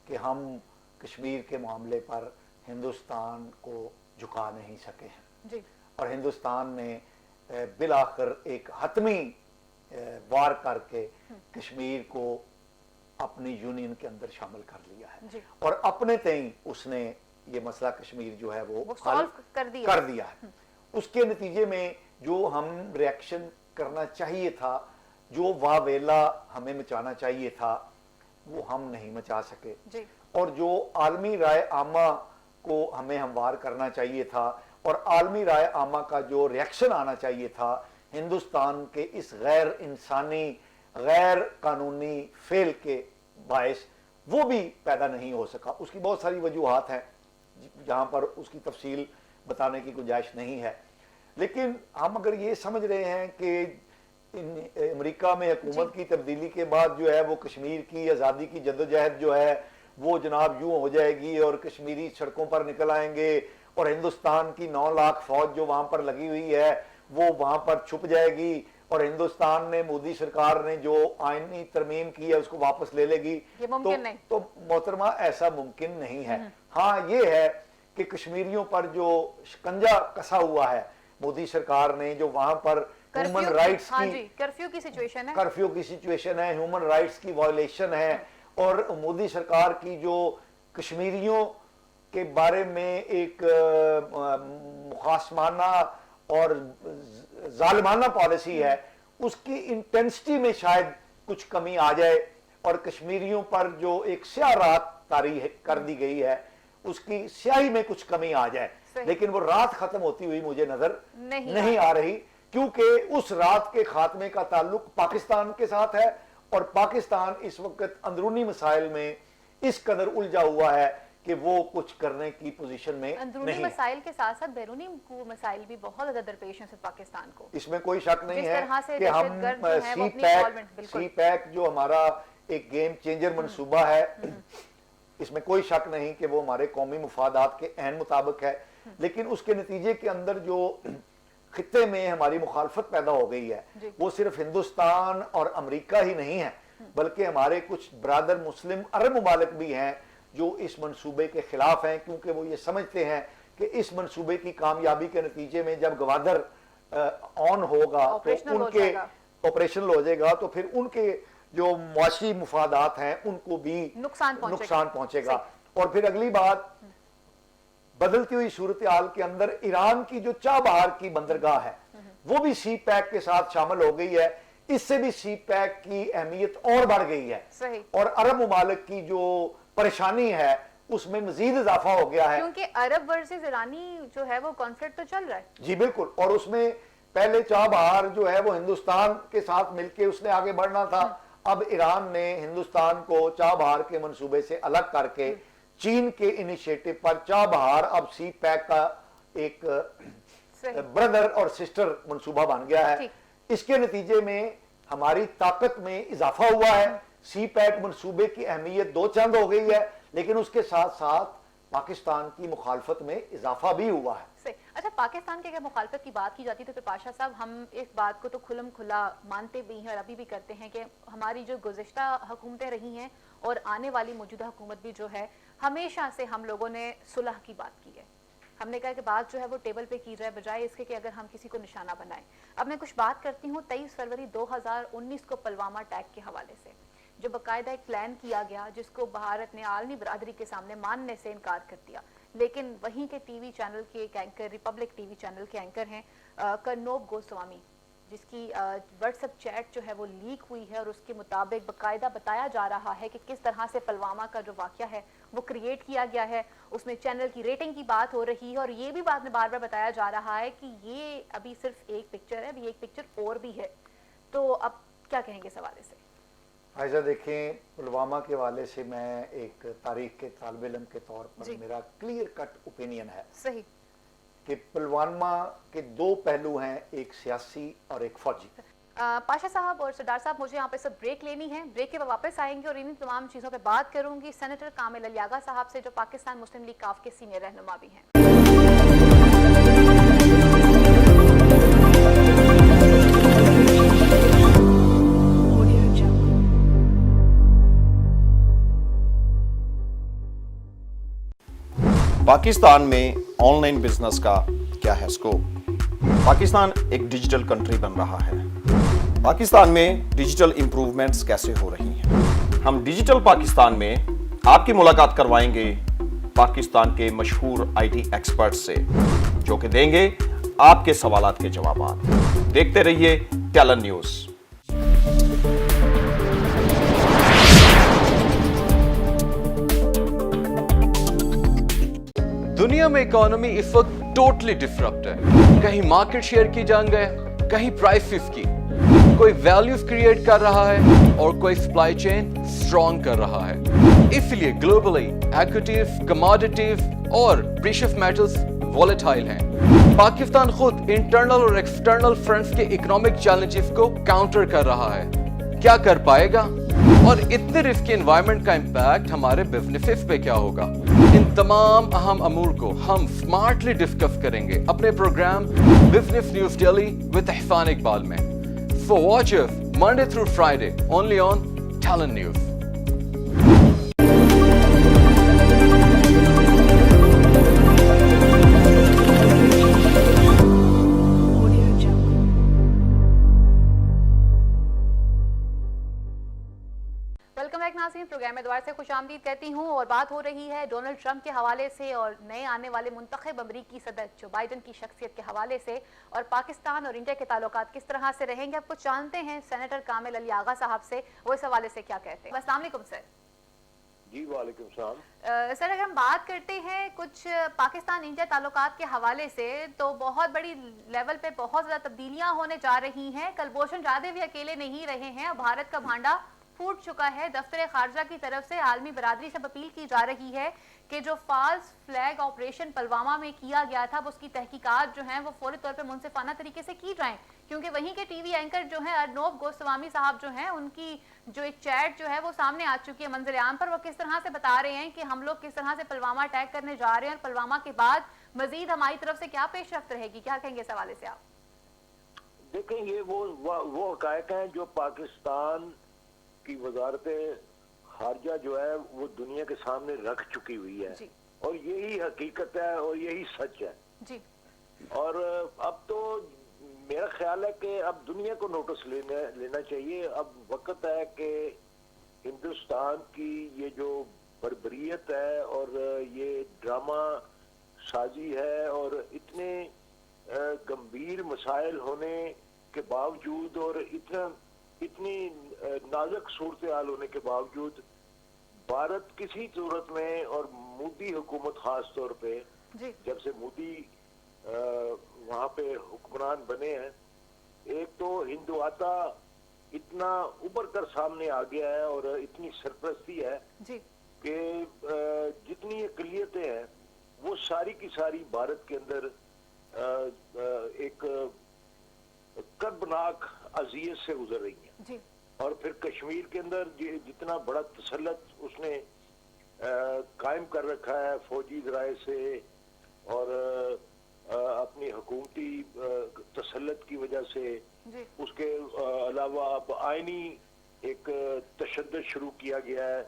کہ ہم کشمیر کے معاملے پر ہندوستان کو جھکا نہیں سکے ہیں، جی اور ہندوستان نے بالآخر ایک حتمی وار کر کے کشمیر کو اپنی یونین کے اندر شامل کر لیا ہے، جی اور اپنے تئیں اس نے یہ مسئلہ کشمیر جو ہے وہ سالو کر دیا ہے. اس کے نتیجے میں جو ہم ریاکشن کرنا چاہیے تھا، جو واویلا ہمیں مچانا چاہیے تھا، وہ ہم نہیں مچا سکے. جی اور جو عالمی رائے عامہ کو ہمیں ہموار کرنا چاہیے تھا، اور عالمی رائے عامہ کا جو ریاکشن آنا چاہیے تھا ہندوستان کے اس غیر انسانی، غیر قانونی فعل کے باعث، وہ بھی پیدا نہیں ہو سکا. اس کی بہت ساری وجوہات ہیں جہاں پر اس کی تفصیل بتانے کی گنجائش نہیں ہے، لیکن ہم اگر یہ سمجھ رہے ہیں کہ امریکہ میں حکومت کی تبدیلی کے بعد جو ہے وہ کشمیر کی آزادی کی جدوجہد جو ہے وہ جناب یوں ہو جائے گی اور کشمیری سڑکوں پر نکل آئیں گے، اور ہندوستان کی 9 لاکھ فوج جو وہاں پر لگی ہوئی ہے وہ وہاں پر چھپ جائے گی، اور ہندوستان نے مودی سرکار نے جو آئینی ترمیم کی ہے اس کو واپس لے لے گی، یہ ممکن نہیں. تو محترمہ ایسا ممکن نہیں ہے. ہاں یہ ہے کہ کشمیریوں پر جو شکنجہ کسا ہوا ہے مودی سرکار نے، جو وہاں پر ह्यूमन राइट्स हाँ की जी, कर्फ्यू की सिचुएशन है, कर्फ्यू की सिचुएशन है, ह्यूमन राइट्स की वायलेशन है, और मोदी सरकार की जो कश्मीरियों के बारे में एक मुखासमाना और जालिमाना पॉलिसी है, उसकी इंटेंसिटी में शायद कुछ कमी आ जाए, और कश्मीरियों पर जो एक स्याह रात तारी कर दी गई है उसकी स्याही में कुछ कमी आ जाए, लेकिन वो रात खत्म होती हुई मुझे नजर नहीं आ रही, क्योंकि उस रात के खात्मे का ताल्लुक पाकिस्तान के साथ है, और पाकिस्तान इस वक्त अंदरूनी मसाइल में इस कदर उलझा हुआ है कि वो कुछ करने की पोजीशन में अंदरूनी नहीं मसाइल के साथ साथ बैरूनी मसाइल भी बहुत ज्यादा दरपेश हैं पाकिस्तान को। इसमें कोई शक नहीं जिस है तरह से कि हम दहशतगर्द जो है वो अपनी involvement, बिल्कुल। सी पैक जो हमारा एक गेम चेंजर मंसूबा है, इसमें कोई शक नहीं कि वो हमारे कौमी मुफादात के ऐन मुताबिक है, लेकिन उसके नतीजे के अंदर जो खित्ते में हमारी मुखालफत पैदा हो गई है वो सिर्फ हिंदुस्तान और अमेरिका ही नहीं है, बल्कि हमारे कुछ ब्रादर मुस्लिम अरब ममालिक भी हैं जो इस मंसूबे के खिलाफ हैं, क्योंकि वो ये समझते हैं कि इस मंसूबे की कामयाबी के नतीजे में जब गवादर ऑन होगा तो उनके ऑपरेशनल हो जाएगा, तो फिर उनके जो मुआशी मुफादात हैं उनको भी नुकसान पहुंचेगा। और फिर अगली बात, बदलती हुई सूरत हाल के अंदर ईरान की जो चाबहार की बंदरगाह है वो भी सी पैक के साथ शामिल हो गई है, इससे भी सी पैक की अहमियत और बढ़ गई है, और अरब ममालिक की जो परेशानी है उसमें मजीद इजाफा हो गया है, क्योंकि अरब वर्सेस ईरानी जो है वो कॉन्फ्लिक्ट तो चल रहा है। जी बिल्कुल, और उसमें पहले चाबहार जो है वो हिंदुस्तान के साथ मिलकर उसने आगे बढ़ना था, अब ईरान ने हिंदुस्तान को चाबहार के मंसूबे से अलग करके चीन के इनिशिएटिव पर चाबहार अब सी पैक का एक ब्रदर और सिस्टर मंसूबा बन गया है। इसके नतीजे में हमारी ताकत में इजाफा हुआ है, सी पैक मंसूबे की अहमियत दो चंद हो गई है, लेकिन उसके साथ साथ पाकिस्तान की मुखालफत में इजाफा भी हुआ है। अच्छा, पाकिस्तान की अगर मुखालफत की बात की जाती है तो पाशा साहब हम इस बात को तो खुलम खुला मानते भी हैं और अभी भी करते हैं कि हमारी जो गुज़िश्ता हुकूमतें रही हैं और आने वाली मौजूदा हुकूमत भी जो है, हमेशा से हम लोगों ने सुलह की बात की है। हमने कहा कि बात जो है वो टेबल पे की जाए बजाय इसके कि अगर हम किसी को निशाना बनाएं। अब मैं कुछ बात करती हूँ 23 फरवरी 2019 को पुलवामा अटैक के हवाले से, जो बाकायदा एक प्लान किया गया जिसको भारत ने आलमी बरादरी के सामने मानने से इनकार कर दिया, लेकिन वहीं के टीवी चैनल के एक एंकर, रिपब्लिक टीवी चैनल के एंकर हैं कर्नोब गोस्वामी, जिसकी व्हाट्सएप चैट जो है वो लीक हुई है और उसके मुताबिक बाकायदा बताया जा रहा है कि किस तरह से पुलवामा का जो वाक़या है वो क्रिएट किया गया है। उसमें चैनल की रेटिंग की बात हो रही है और ये भी बात में बार बार बताया जा रहा है कि ये अभी सिर्फ एक पिक्चर है, अभी एक पिक्चर और भी है। तो अब क्या कहेंगे इस हवाले से? ऐसा देखें, पुलवामा के हवाले से मैं एक तारीख के तालिब इल्म के तौर पर मेरा क्लियर कट ओपिनियन है सही कि पुलवामा के दो पहलू हैं, एक सियासी और एक फौजी। पाशा साहब और सरदार साहब, मुझे यहाँ पे सब ब्रेक लेनी है, ब्रेक के बाद वापस आएंगे और इन तमाम चीज़ों पे बात करूंगी सेनेटर कामिल अलियागा साहब से, जो पाकिस्तान मुस्लिम लीग काफ के सीनियर रहनुमा भी हैं। पाकिस्तान में ऑनलाइन बिजनेस का क्या है स्कोप? पाकिस्तान एक डिजिटल कंट्री बन रहा है। पाकिस्तान में डिजिटल इंप्रूवमेंट्स कैसे हो रही हैं? हम डिजिटल पाकिस्तान में आपकी मुलाकात करवाएंगे पाकिस्तान के मशहूर आईटी एक्सपर्ट्स से, जो कि देंगे आपके सवालात के जवाब। देखते रहिए टैलेंट न्यूज़। दुनिया में इकोनॉमी इस वक्त टोटली डिसरप्ट है। कहीं मार्केट शेयर की जंग है, कहीं प्राइसेस की। कोई वैल्यूज क्रिएट कर रहा है और कोई सप्लाई चेन स्ट्रॉन्ग कर रहा है। इसलिए ग्लोबली इक्विटीज, कमोडिटीज और प्रीशियस मेटल्स वॉलेटाइल हैं। पाकिस्तान खुद इंटरनल और एक्सटर्नल फ्रंट्स के इकोनॉमिक चैलेंजेस को काउंटर कर रहा है। क्या कर पाएगा? और इतने रिस्की एनवायरनमेंट का इंपैक्ट हमारे बिजनेसेस पे क्या होगा? इन तमाम अहम अमूर को हम स्मार्टली डिस्कस करेंगे अपने programme business news daily with Ihsan Iqbal में। So watch us Monday through Friday only on Talent News. खुशामदीद कहती हूँ और बात हो रही है डोनाल्ड ट्रंप के हवाले से और नए आने वाले मुंतखब अमरीकी सदर जो बाइडन की शख्सियत के हवाले से और पाकिस्तान और इंडिया के ताल्लुकात किस तरह से रहेंगे। अब कुछ जानते हैं सेनेटर कामिल अली आगा साहब से, वो इस हवाले से क्या कहते हैं। अस्सलाम वालेकुम सर। जी वालेकुम सलाम। सर अगर हम बात करते हैं कुछ पाकिस्तान इंडिया ताल्लुकात के हवाले से तो बहुत बड़ी लेवल पे बहुत ज़्यादा तब्दीलियां होने जा रही हैं। कुलभूषण जाधव भी अकेले नहीं रहे हैं, भारत का भांडा फूट चुका है। दफ्तर खारजा की तरफ से आलमी बरादरी से अपील की जा रही है कि जो फाल्स फ्लैग ऑपरेशन पुलवामा में किया गया था उसकी तहकीकात जो हैं वो फौरी तौर पे मुनसिफाना तरीके से की जाएं, क्योंकि वहीं के टीवी एंकर जो हैं अर्नब गोस्वामी साहब जो हैं उनकी जो एक चैट जो है वो सामने आ चुकी है मंजर आम पर। वो किस तरह से बता रहे हैं कि हम लोग किस तरह से पुलवामा अटैक करने जा रहे हैं और पुलवामा के बाद मजीद हमारी तरफ से क्या पेशरफ्त रहेगी, क्या कहेंगे इस हवाले से आप? देखें, ये वो हकायक हैं जो पाकिस्तान की वजारत खारजा जो है वो दुनिया के सामने रख चुकी हुई है जी। और यही हकीकत है और यही सच है जी। और अब तो मेरा ख्याल है कि अब दुनिया को नोटिस लेना चाहिए। अब वक्त है कि हिंदुस्तान की ये जो बर्बरियत है और ये ड्रामा साजी है और इतने गंभीर मसाइल होने के बावजूद और इतनी नाजुक सूरत हाल होने के बावजूद भारत किसी सूरत में और मोदी हुकूमत खास तौर पे जी। जब से मोदी वहाँ पे हुक्मरान बने हैं, एक तो हिंदुआता इतना उभर कर सामने आ गया है और इतनी सरपरस्ती है जी। कि जितनी अक़लियतें हैं वो सारी की सारी भारत के अंदर एक कर्बनाक अजियत से गुजर रही हैं जी। और फिर कश्मीर के अंदर जितना बड़ा तसल्लुत उसने कायम कर रखा है फौजी ज़राए से और अपनी हुकूमती तसल्लुत की वजह से जी। उसके अलावा अब आईनी एक तशद्दुद शुरू किया गया है,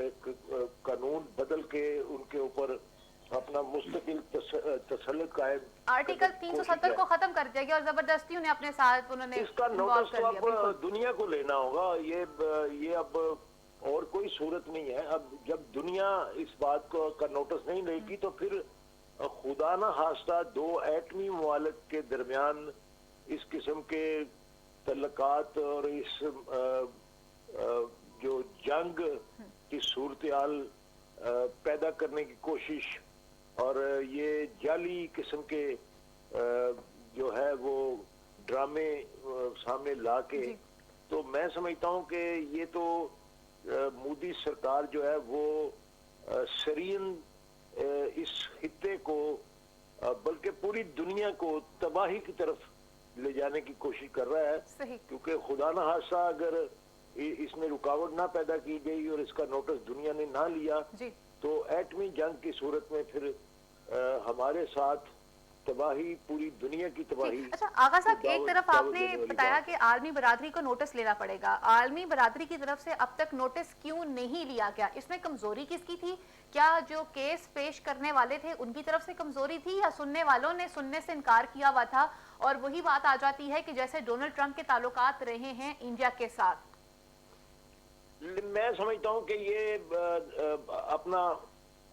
एक कानून बदल के उनके ऊपर अपना मुस्तकिल तसल्लुत कायम आर्टिकल 370 को खत्म कर दिया गया और जबरदस्ती उन्हें अपने साथ उन्होंने इसका नोटिस तो अब दुनिया को लेना होगा। ये अब और कोई सूरत नहीं है। अब जब दुनिया इस बात को का नोटिस नहीं लेगी तो फिर खुदा ना खास्ता दो एटमी मुमालिक के दरमियान इस किस्म के तल्लुकात और इस जो जंग की सूरत हाल पैदा करने की कोशिश और ये जाली किस्म के जो है वो ड्रामे सामने ला के, तो मैं समझता हूँ कि ये तो मोदी सरकार जो है वो सरीन इस खित्ते को बल्कि पूरी दुनिया को तबाही की तरफ ले जाने की कोशिश कर रहा है। सही। क्योंकि खुदा न हादसा अगर इसमें रुकावट ना पैदा की गई और इसका नोटिस दुनिया ने ना लिया जी। तो एटमी जंग की सूरत में फिर हमारे साथ तबाही, पूरी दुनिया की तबाही। अच्छा आगा साहब, एक तरफ आपने बताया कि आर्मी बरादरी को नोटिस लेना पड़ेगा, आर्मी बरादरी की तरफ से अब तक नोटिस क्यों नहीं लिया गया? इसमें कमजोरी किसकी थी? क्या जो केस पेश करने वाले थे उनकी तरफ से कमजोरी थी या सुनने वालों ने सुनने से इनकार किया हुआ था? और वही बात आ जाती है कि जैसे डोनाल्ड ट्रंप के ताल्लुकात रहे हैं इंडिया के साथ। मैं समझता हूँ कि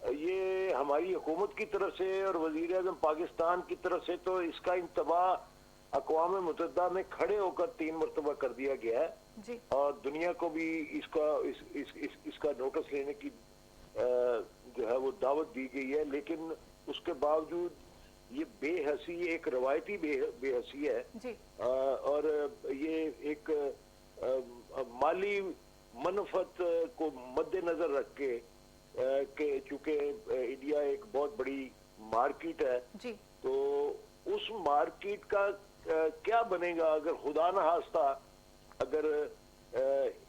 ये हमारी हुकूमत की तरफ से और वजीर आज़म पाकिस्तान की तरफ से तो इसका इंतबाह अक़वाम मुत्तहिदा में खड़े होकर 3 मरतबा कर दिया गया है जी। और दुनिया को भी इसका नोटिस लेने की जो है वो दावत दी गई है। लेकिन उसके बावजूद ये बेहसी एक रवायती बेहसी है जी। और ये एक माली मनफत को मद्देनजर रख के चूंकि इंडिया एक बहुत बड़ी मार्केट है जी। तो उस मार्केट का क्या बनेगा अगर खुदा न खास्ता अगर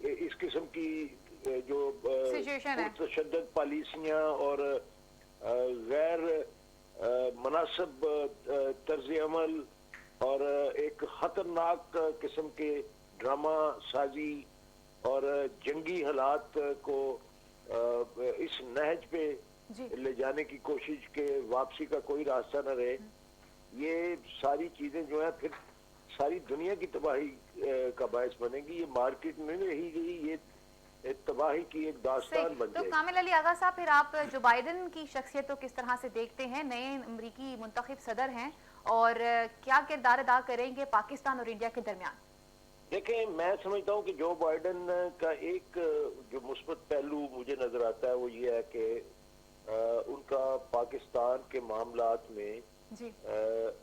इस किस्म की जो तशद्दुद पॉलिसियां और गैर मुनासिब तर्ज अमल और एक खतरनाक किस्म के ड्रामा साजी और जंगी हालात को इस नहज पे ले जाने की कोशिश के वापसी का कोई रास्ता न रहे, ये सारी चीजें जो है फिर सारी दुनिया की तबाही का बायस बनेगी। ये मार्केट में नहीं रही गई, ये तबाही की एक दास्तान बन तो जाएगी। कामिल अली आगा साहब, फिर आप जो बाइडन की शख्सियत को किस तरह से देखते हैं? नए अमरीकी मुंतखब सदर हैं और क्या किरदार अदा करेंगे पाकिस्तान और इंडिया के दरमियान? देखें, मैं समझता हूँ कि जो बाइडन का एक जो मुस्बत पहलू मुझे नजर आता है वो ये है कि उनका पाकिस्तान के मामलात में जी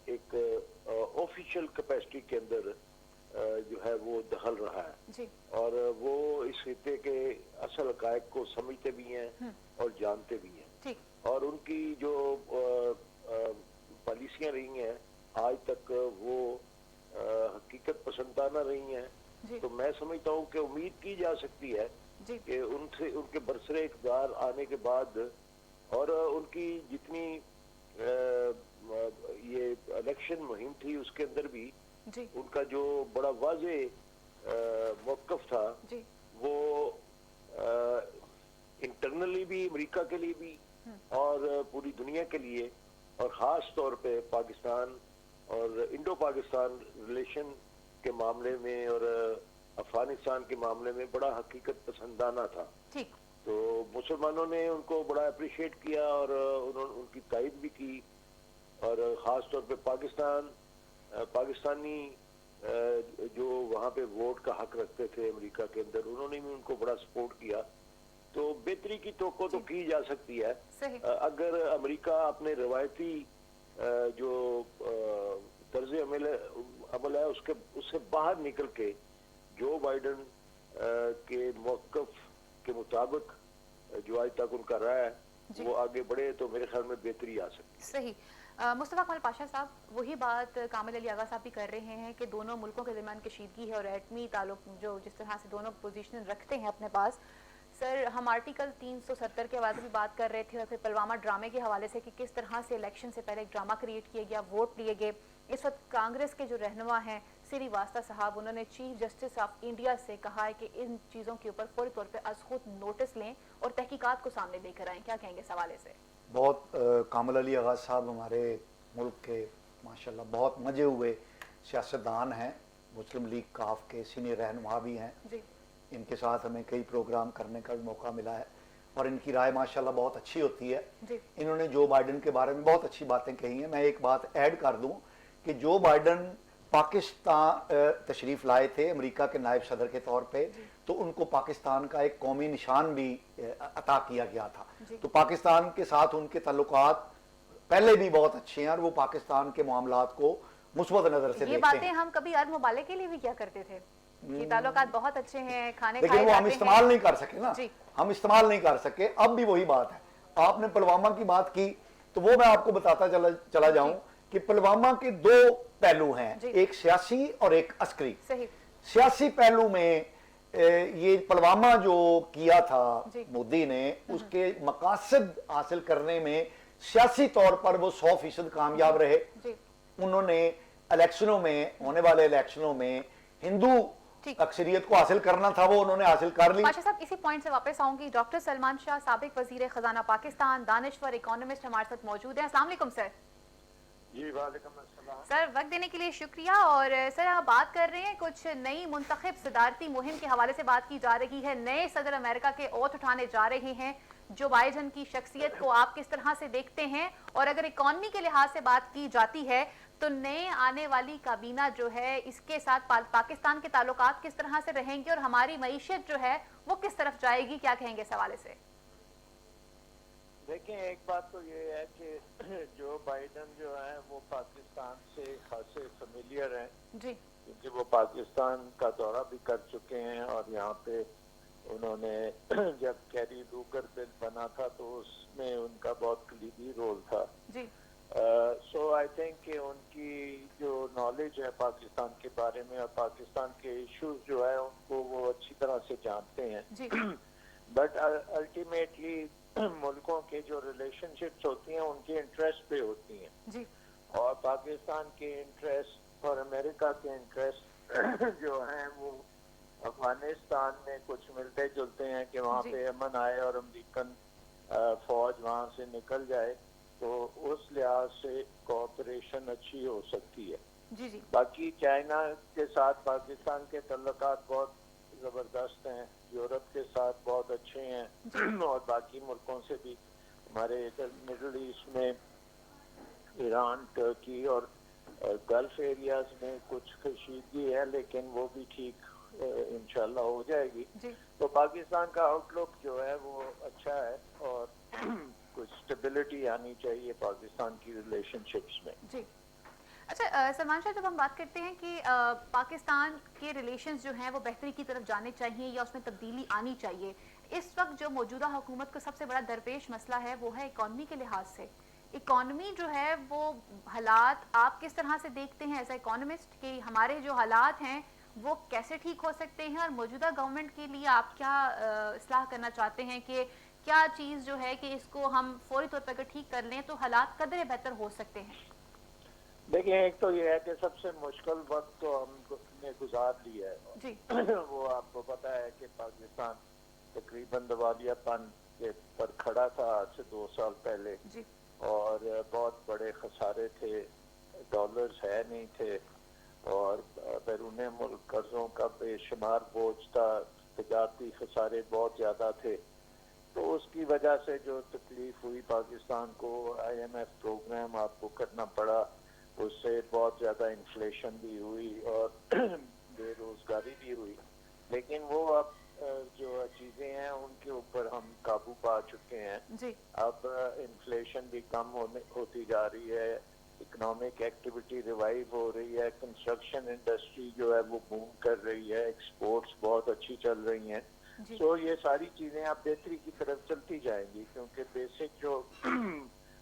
एक ऑफिशियल कैपेसिटी के अंदर जो है वो दखल रहा है जी और वो इस खित्ते के असल हकायक को समझते भी हैं और जानते भी हैं। ठीक और उनकी जो पॉलिसियां रही हैं आज तक वो हकीकत पसंदाना रही हैं। जी तो मैं समझता हूँ कि उम्मीद की जा सकती है जी कि उनसे उनके बरसरे इक़्तिदार आने के बाद और उनकी जितनी ये इलेक्शन मुहिम थी उसके अंदर भी जी उनका जो बड़ा वाज़े मौक़िफ़ था जी वो इंटरनली भी अमेरिका के लिए भी और पूरी दुनिया के लिए और ख़ास तौर पे पाकिस्तान और इंडो पाकिस्तान रिलेशन के मामले में और अफगानिस्तान के मामले में बड़ा हकीकत पसंदाना था। ठीक तो मुसलमानों ने उनको बड़ा अप्रिशिएट किया और उन्होंने उनकी तारीफ भी की और ख़ास तौर पे पाकिस्तानी जो वहाँ पे वोट का हक रखते थे अमेरिका के अंदर उन्होंने भी उनको बड़ा सपोर्ट किया। तो बेहतरी की तो की जा सकती है सही अगर अमेरिका अपने रवायती जो तर्ज अमल है उससे बाहर निकल के जो बाइडन के मौक़िफ़ के मुताबिक जो आज तक उनका रहा है वो आगे बढ़े तो मेरे ख्याल में बेहतरी आ सकती है। सही मुस्तफा कमल पाशा साहब, वही बात कामिल अली आगा साहब भी कर रहे हैं कि दोनों मुल्कों के दरमियान कशीदगी है और एटमी ताल्लुक जो जिस तरह से दोनों पोजीशन रखते हैं अपने पास। सर, हम आर्टिकल 370 के हवाले से भी बात कर रहे थे और फिर पुलवामा ड्रामे के हवाले से कि किस तरह से इलेक्शन से पहले एक ड्रामा क्रिएट किया गया, वोट लिए गए। इस वक्त कांग्रेस के जो रहनुमा हैं श्रीवास्तव साहब, उन्होंने चीफ जस्टिस ऑफ इंडिया से कहा है कि इन चीज़ों के ऊपर फौरी तौर पर अज़ खुद नोटिस लें और तहकीकात को सामने लेकर आएँ। क्या कहेंगे इस हवाले से? बहुत कामिल अली आगा साहब हमारे मुल्क के माशाल्लाह बहुत मजे हुए सियासतदान हैं, मुस्लिम लीग काफ के सीनियर रहनुमा भी हैं। जी इनके साथ हमें कई प्रोग्राम करने का भी मौका मिला है और इनकी राय माशाल्लाह बहुत अच्छी होती है। जी इन्होंने जो बाइडन के बारे में बहुत अच्छी बातें कही हैं। मैं एक बात ऐड कर दूं कि जो बाइडन पाकिस्तान तशरीफ़ लाए थे अमेरिका के नायब सदर के तौर पे, तो उनको पाकिस्तान का एक कौमी निशान भी अता किया गया था। तो पाकिस्तान के साथ उनके ताल्लुकात पहले भी बहुत अच्छे हैं और वो पाकिस्तान के मामलात को मुस्बत नज़र से ये देखते बातें हैं। हम कभी अरब ममालिक के लिए भी क्या करते थे कि ताल्लुकात बहुत अच्छे हैं, खाने लेकिन खाए वो हम जाते इस्तेमाल हैं। नहीं कर सके ना, जी। हम इस्तेमाल नहीं कर सके। अब भी वही बात है। आपने पुलवामा की बात की तो वो मैं आपको बताता चला जाऊं कि पुलवामा के दो पहलू हैं, जी। एक सियासी और एक अस्करी। सही सियासी पहलू में ये पुलवामा जो किया था जी। मोदी ने, उसके मकासद हासिल करने में सियासी तौर पर वो 100% कामयाब रहे। जी उन्होंने इलेक्शनों में, होने वाले इलेक्शनों में हिंदू ठीक। अक्सरियत को हासिल करना था, वो उन्होंने हासिल कर ली। पाशा साहब, इसी पॉइंट से वापस आऊंगी। डॉक्टर सलमान शाह, साबिक वजीर खजाना पाकिस्तान, दानिश्वर इकोनॉमिस्ट हमारे साथ मौजूद हैं। अस्सलाम वालेकुम सर। जी वालेकुम अस्सलाम। सर, वक्त देने के लिए शुक्रिया। और सर, आप बात कर रहे हैं कुछ नई मुंतखब सदारती मुहिम के हवाले से बात की जा रही है। नए सदर अमेरिका के ओथ उठाने जा रहे हैं। जो बाइडन की शख्सियत को आप किस तरह से देखते हैं? और अगर इकॉनमी के लिहाज से बात की जाती है तो नए आने वाली काबीना जो है इसके साथ पाकिस्तान के ताल्लुकात किस तरह से रहेंगे और हमारी मईशत जो है वो किस तरफ जाएगी? क्या कहेंगे इस हवाले से? देखिए, एक बात तो ये है कि जो बाइडन जो है वो पाकिस्तान से खासे फेमिलियर हैं जी क्योंकि वो पाकिस्तान का दौरा भी कर चुके हैं और यहाँ पे उन्होंने जब कैरी लूगर बिल बना था तो उसमें उनका बहुत कलीदी रोल था। जी सो आई थिंक कि उनकी जो नॉलेज है पाकिस्तान के बारे में और पाकिस्तान के इश्यूज जो है उनको वो अच्छी तरह से जानते हैं। जी बट अल्टीमेटली मुल्कों के जो रिलेशनशिप्स होती हैं उनके इंटरेस्ट पे होती हैं जी और पाकिस्तान के इंटरेस्ट और अमेरिका के इंटरेस्ट जो हैं वो अफगानिस्तान में कुछ मिलते जुलते हैं कि वहाँ पे अमन आए और अमेरिकन फौज वहाँ से निकल जाए, तो उस लिहाज से कोऑपरेशन अच्छी हो सकती है। जी जी बाकी चाइना के साथ पाकिस्तान के तल्लुकात बहुत ज़बरदस्त हैं, यूरोप के साथ बहुत अच्छे हैं और बाकी मुल्कों से भी हमारे इधर मिडल ईस्ट में ईरान, टर्की और गल्फ एरियाज में कुछ कशीदगी है, लेकिन वो भी ठीक इंशाल्लाह हो जाएगी। तो पाकिस्तान का आउटलुक जो है वो अच्छा है और कुछ स्टेबिलिटी आनी चाहिए पाकिस्तान की रिलेशनशिप्स में। जी अच्छा सलमान शाह, जब हम बात करते हैं कि पाकिस्तान के रिलेशंस जो हैं वो बेहतरी की तरफ जाने चाहिए या उसमें तब्दीली आनी चाहिए, इस वक्त जो मौजूदा हुकूमत का सबसे बड़ा दरपेश मसला है वो है इकॉनमी के लिहाज से। इकॉनमी जो है वो हालात आप किस तरह से देखते हैं एज ए इकोनॉमिस्ट कि हमारे जो हालात हैं वो कैसे ठीक हो सकते हैं, और मौजूदा गवर्नमेंट के लिए आप क्या इस्लाह करना चाहते हैं कि क्या चीज़ जो है कि इसको हम फौरी तौर पर अगर ठीक कर लें तो हालात कदरे बेहतर हो सकते हैं? देखिए, एक तो ये है कि सबसे मुश्किल वक्त तो हमने गुजार लिया है जी। वो आपको पता है कि पाकिस्तान तकरीबन दिवालियापन के पर खड़ा था आज से 2 साल पहले जी। और बहुत बड़े खसारे थे, डॉलर्स है नहीं थे और बैरून मुल्क कर्जों का बेशुमार बोझ था, तजारती खसारे बहुत ज़्यादा थे। तो उसकी वजह से जो तकलीफ हुई पाकिस्तान को, IMF प्रोग्राम आपको करना पड़ा, उससे बहुत ज़्यादा इन्फ्लेशन भी हुई और बेरोजगारी भी हुई। लेकिन वो अब जो चीज़ें हैं उनके ऊपर हम काबू पा चुके हैं जी। अब इन्फ्लेशन भी कम होती जा रही है, इकोनॉमिक एक्टिविटी रिवाइव हो रही है, कंस्ट्रक्शन इंडस्ट्री जो है वो बूम कर रही है, एक्सपोर्ट्स बहुत अच्छी चल रही हैं। तो ये सारी चीज़ें अब बेहतरी की तरफ चलती जाएंगी, क्योंकि बेसिक जो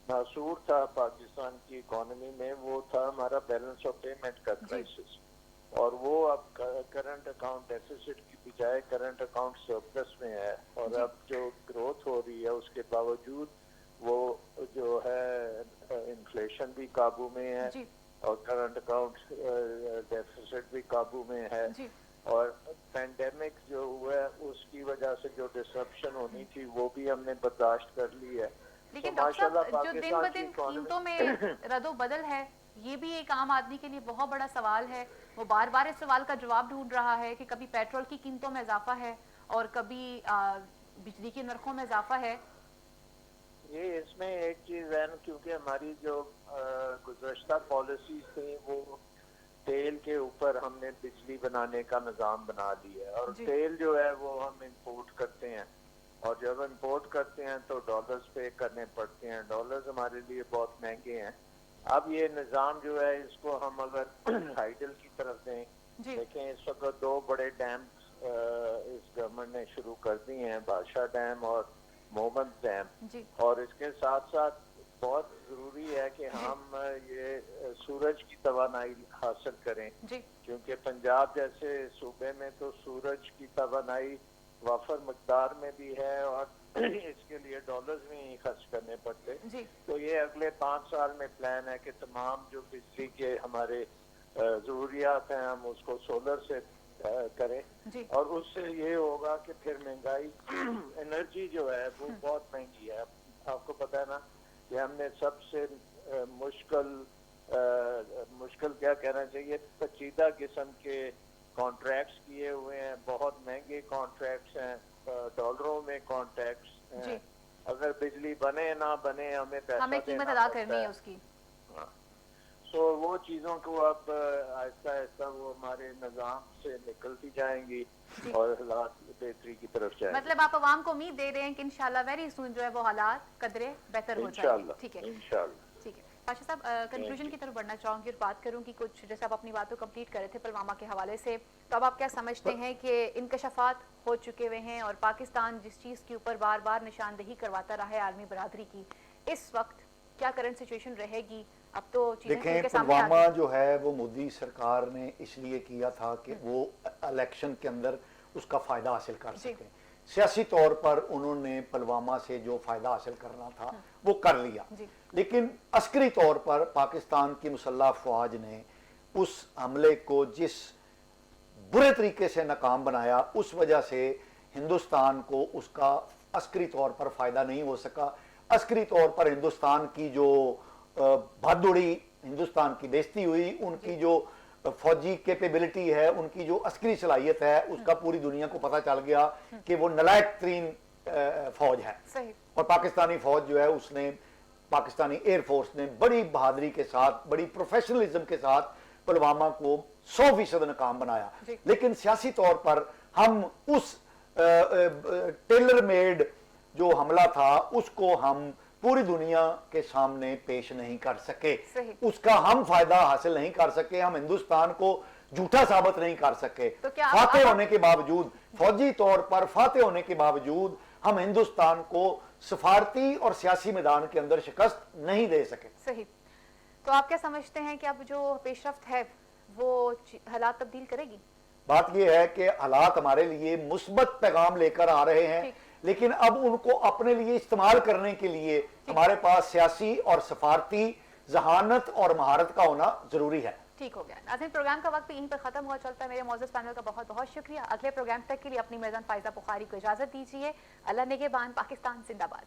नासूर था पाकिस्तान की इकोनॉमी में वो था हमारा बैलेंस ऑफ पेमेंट का क्राइसिस, और वो अब करंट अकाउंट डेफिसिट की बजाय करंट अकाउंट सरप्लस में है। और अब जो ग्रोथ हो रही है उसके बावजूद वो जो है इन्फ्लेशन भी काबू में है और करंट अकाउंट डेफिसिट भी काबू में है। और पैंडेमिक जो हुआ है उसकी वजह से जो डिसरप्शन होनी थी वो भी हमने बर्दाश्त कर ली है। लेकिन डॉक्टर साहब, जो दिन ब दिन कीमतों में रद्दो बदल है, ये भी एक आम आदमी के लिए बहुत बड़ा सवाल है। वो बार बार इस सवाल का जवाब ढूंढ रहा है कि कभी पेट्रोल की कीमतों में इजाफा है और कभी बिजली के नरखों में इजाफा है। ये इसमें एक चीज है ना, क्योंकि हमारी जो गुज़श्ता पॉलिसीज थी वो तेल के ऊपर हमने बिजली बनाने का निज़ाम बना लिया है, और तेल जो है वो हम इंपोर्ट करते हैं, और जब इंपोर्ट करते हैं तो डॉलर्स पे करने पड़ते हैं। डॉलर्स हमारे लिए बहुत महंगे हैं। अब ये निज़ाम जो है इसको हम अगर हाइडल की तरफ दें, देखें इस वक्त 2 बड़े डैम इस गवर्नमेंट ने शुरू कर दिए हैं, बादशाह डैम और मोहम्मद डैम, और इसके साथ साथ बहुत जरूरी है कि हम ये सूरज की तवानाई हासिल करें, क्योंकि पंजाब जैसे सूबे में तो सूरज की तवानाई वाफर मकदार में भी है और इसके लिए डॉलर्स भी खर्च करने पड़ते। तो ये अगले 5 साल में प्लान है कि तमाम जो बिजली के हमारे जरूरियात हैं हम उसको सोलर से करें, और उससे ये होगा कि फिर महंगाई एनर्जी जो है वो बहुत महंगी है। आपको पता है ना कि हमने सबसे मुश्किल क्या कहना चाहिए, पेचीदा किस्म के कॉन्ट्रैक्ट्स किए हुए हैं, बहुत महंगे कॉन्ट्रैक्ट्स हैं, डॉलरों में कॉन्ट्रैक्ट्स हैं। अगर बिजली बने ना बने हमें कीमत अदा करनी है उसकी। तो वो चीज़ों को अब आहिस्ता आहिस्ता वो हमारे निज़ाम से निकलती जाएंगी और हालात बेहतरी की तरफ जाएंगे। मतलब आप आवाम को उम्मीद दे रहे हैं कि इंशाल्लाह वेरी सून जो है वो हालात कदरे बेहतर हो जाएंगे। ठीक है, इंशाल्लाह। ठीक है पाशा साहब, कंक्लूजन की तरफ बढ़ना चाहूँगी और बात करूँ कि कुछ जैसे आप अपनी बातों कंप्लीट कर रहे थे पुलवामा के हवाले से, तो अब आप क्या समझते हैं कि इंकशाफात हो चुके हुए हैं और पाकिस्तान जिस चीज़ के ऊपर बार बार निशानदेही करवाता रहा है आलमी बरादरी की, इस वक्त क्या करंट सिचुएशन रहेगी? अब तो देखें, पुलवामा जो है वो मोदी सरकार ने इसलिए किया था कि वो इलेक्शन के अंदर उसका फ़ायदा हासिल कर सकें। सियासी तौर पर उन्होंने पुलवामा से जो फ़ायदा हासिल करना था वो कर लिया, लेकिन अस्करी तौर पर पाकिस्तान की मुसल्लह अफवाज ने उस हमले को जिस बुरे तरीके से नाकाम बनाया, उस वजह से हिंदुस्तान को उसका अस्करी तौर पर फ़ायदा नहीं हो सका। अस्करी तौर पर हिंदुस्तान की जो बहादुरी, हिंदुस्तान की बेइज्जती हुई, उनकी जो फौजी कैपेबिलिटी है, उनकी जो अस्करी सलाहियत है, उसका पूरी दुनिया को पता चल गया कि वो नालायक तरीन फौज है। सही। और पाकिस्तानी फौज जो है उसने, पाकिस्तानी एयरफोर्स ने बड़ी बहादुरी के साथ, बड़ी प्रोफेशनलिज्म के साथ पुलवामा को 100% नाकाम बनाया। लेकिन सियासी तौर पर हम उस टेलर मेड जो हमला था उसको हम पूरी दुनिया के सामने पेश नहीं कर सके, उसका हम फायदा हासिल नहीं कर सके, हम हिंदुस्तान को झूठा साबित नहीं कर सके। तो क्या फाते होने के बावजूद, फौजी तौर पर फाते होने के बावजूद हम हिंदुस्तान को सफारती और सियासी मैदान के अंदर शिकस्त नहीं दे सके। सही। तो आप क्या समझते हैं कि अब जो पेशरफ्त है वो हालात तब्दील करेगी? बात यह है कि हालात हमारे लिए मुस्बत पैगाम लेकर आ रहे हैं, लेकिन अब उनको अपने लिए इस्तेमाल करने के लिए हमारे पास सियासी और सफारती जहानत और महारत का होना जरूरी है। ठीक हो गया नाज़रीन, प्रोग्राम का वक्त भी यहीं पर खत्म हुआ चलता है। मेरे मौजूद पैनल का बहुत बहुत शुक्रिया। अगले प्रोग्राम तक के लिए अपनी मेज़बान फाइजा बुखारी को इजाजत दीजिए। अल्लाह निगहबान, पाकिस्तान जिंदाबाद।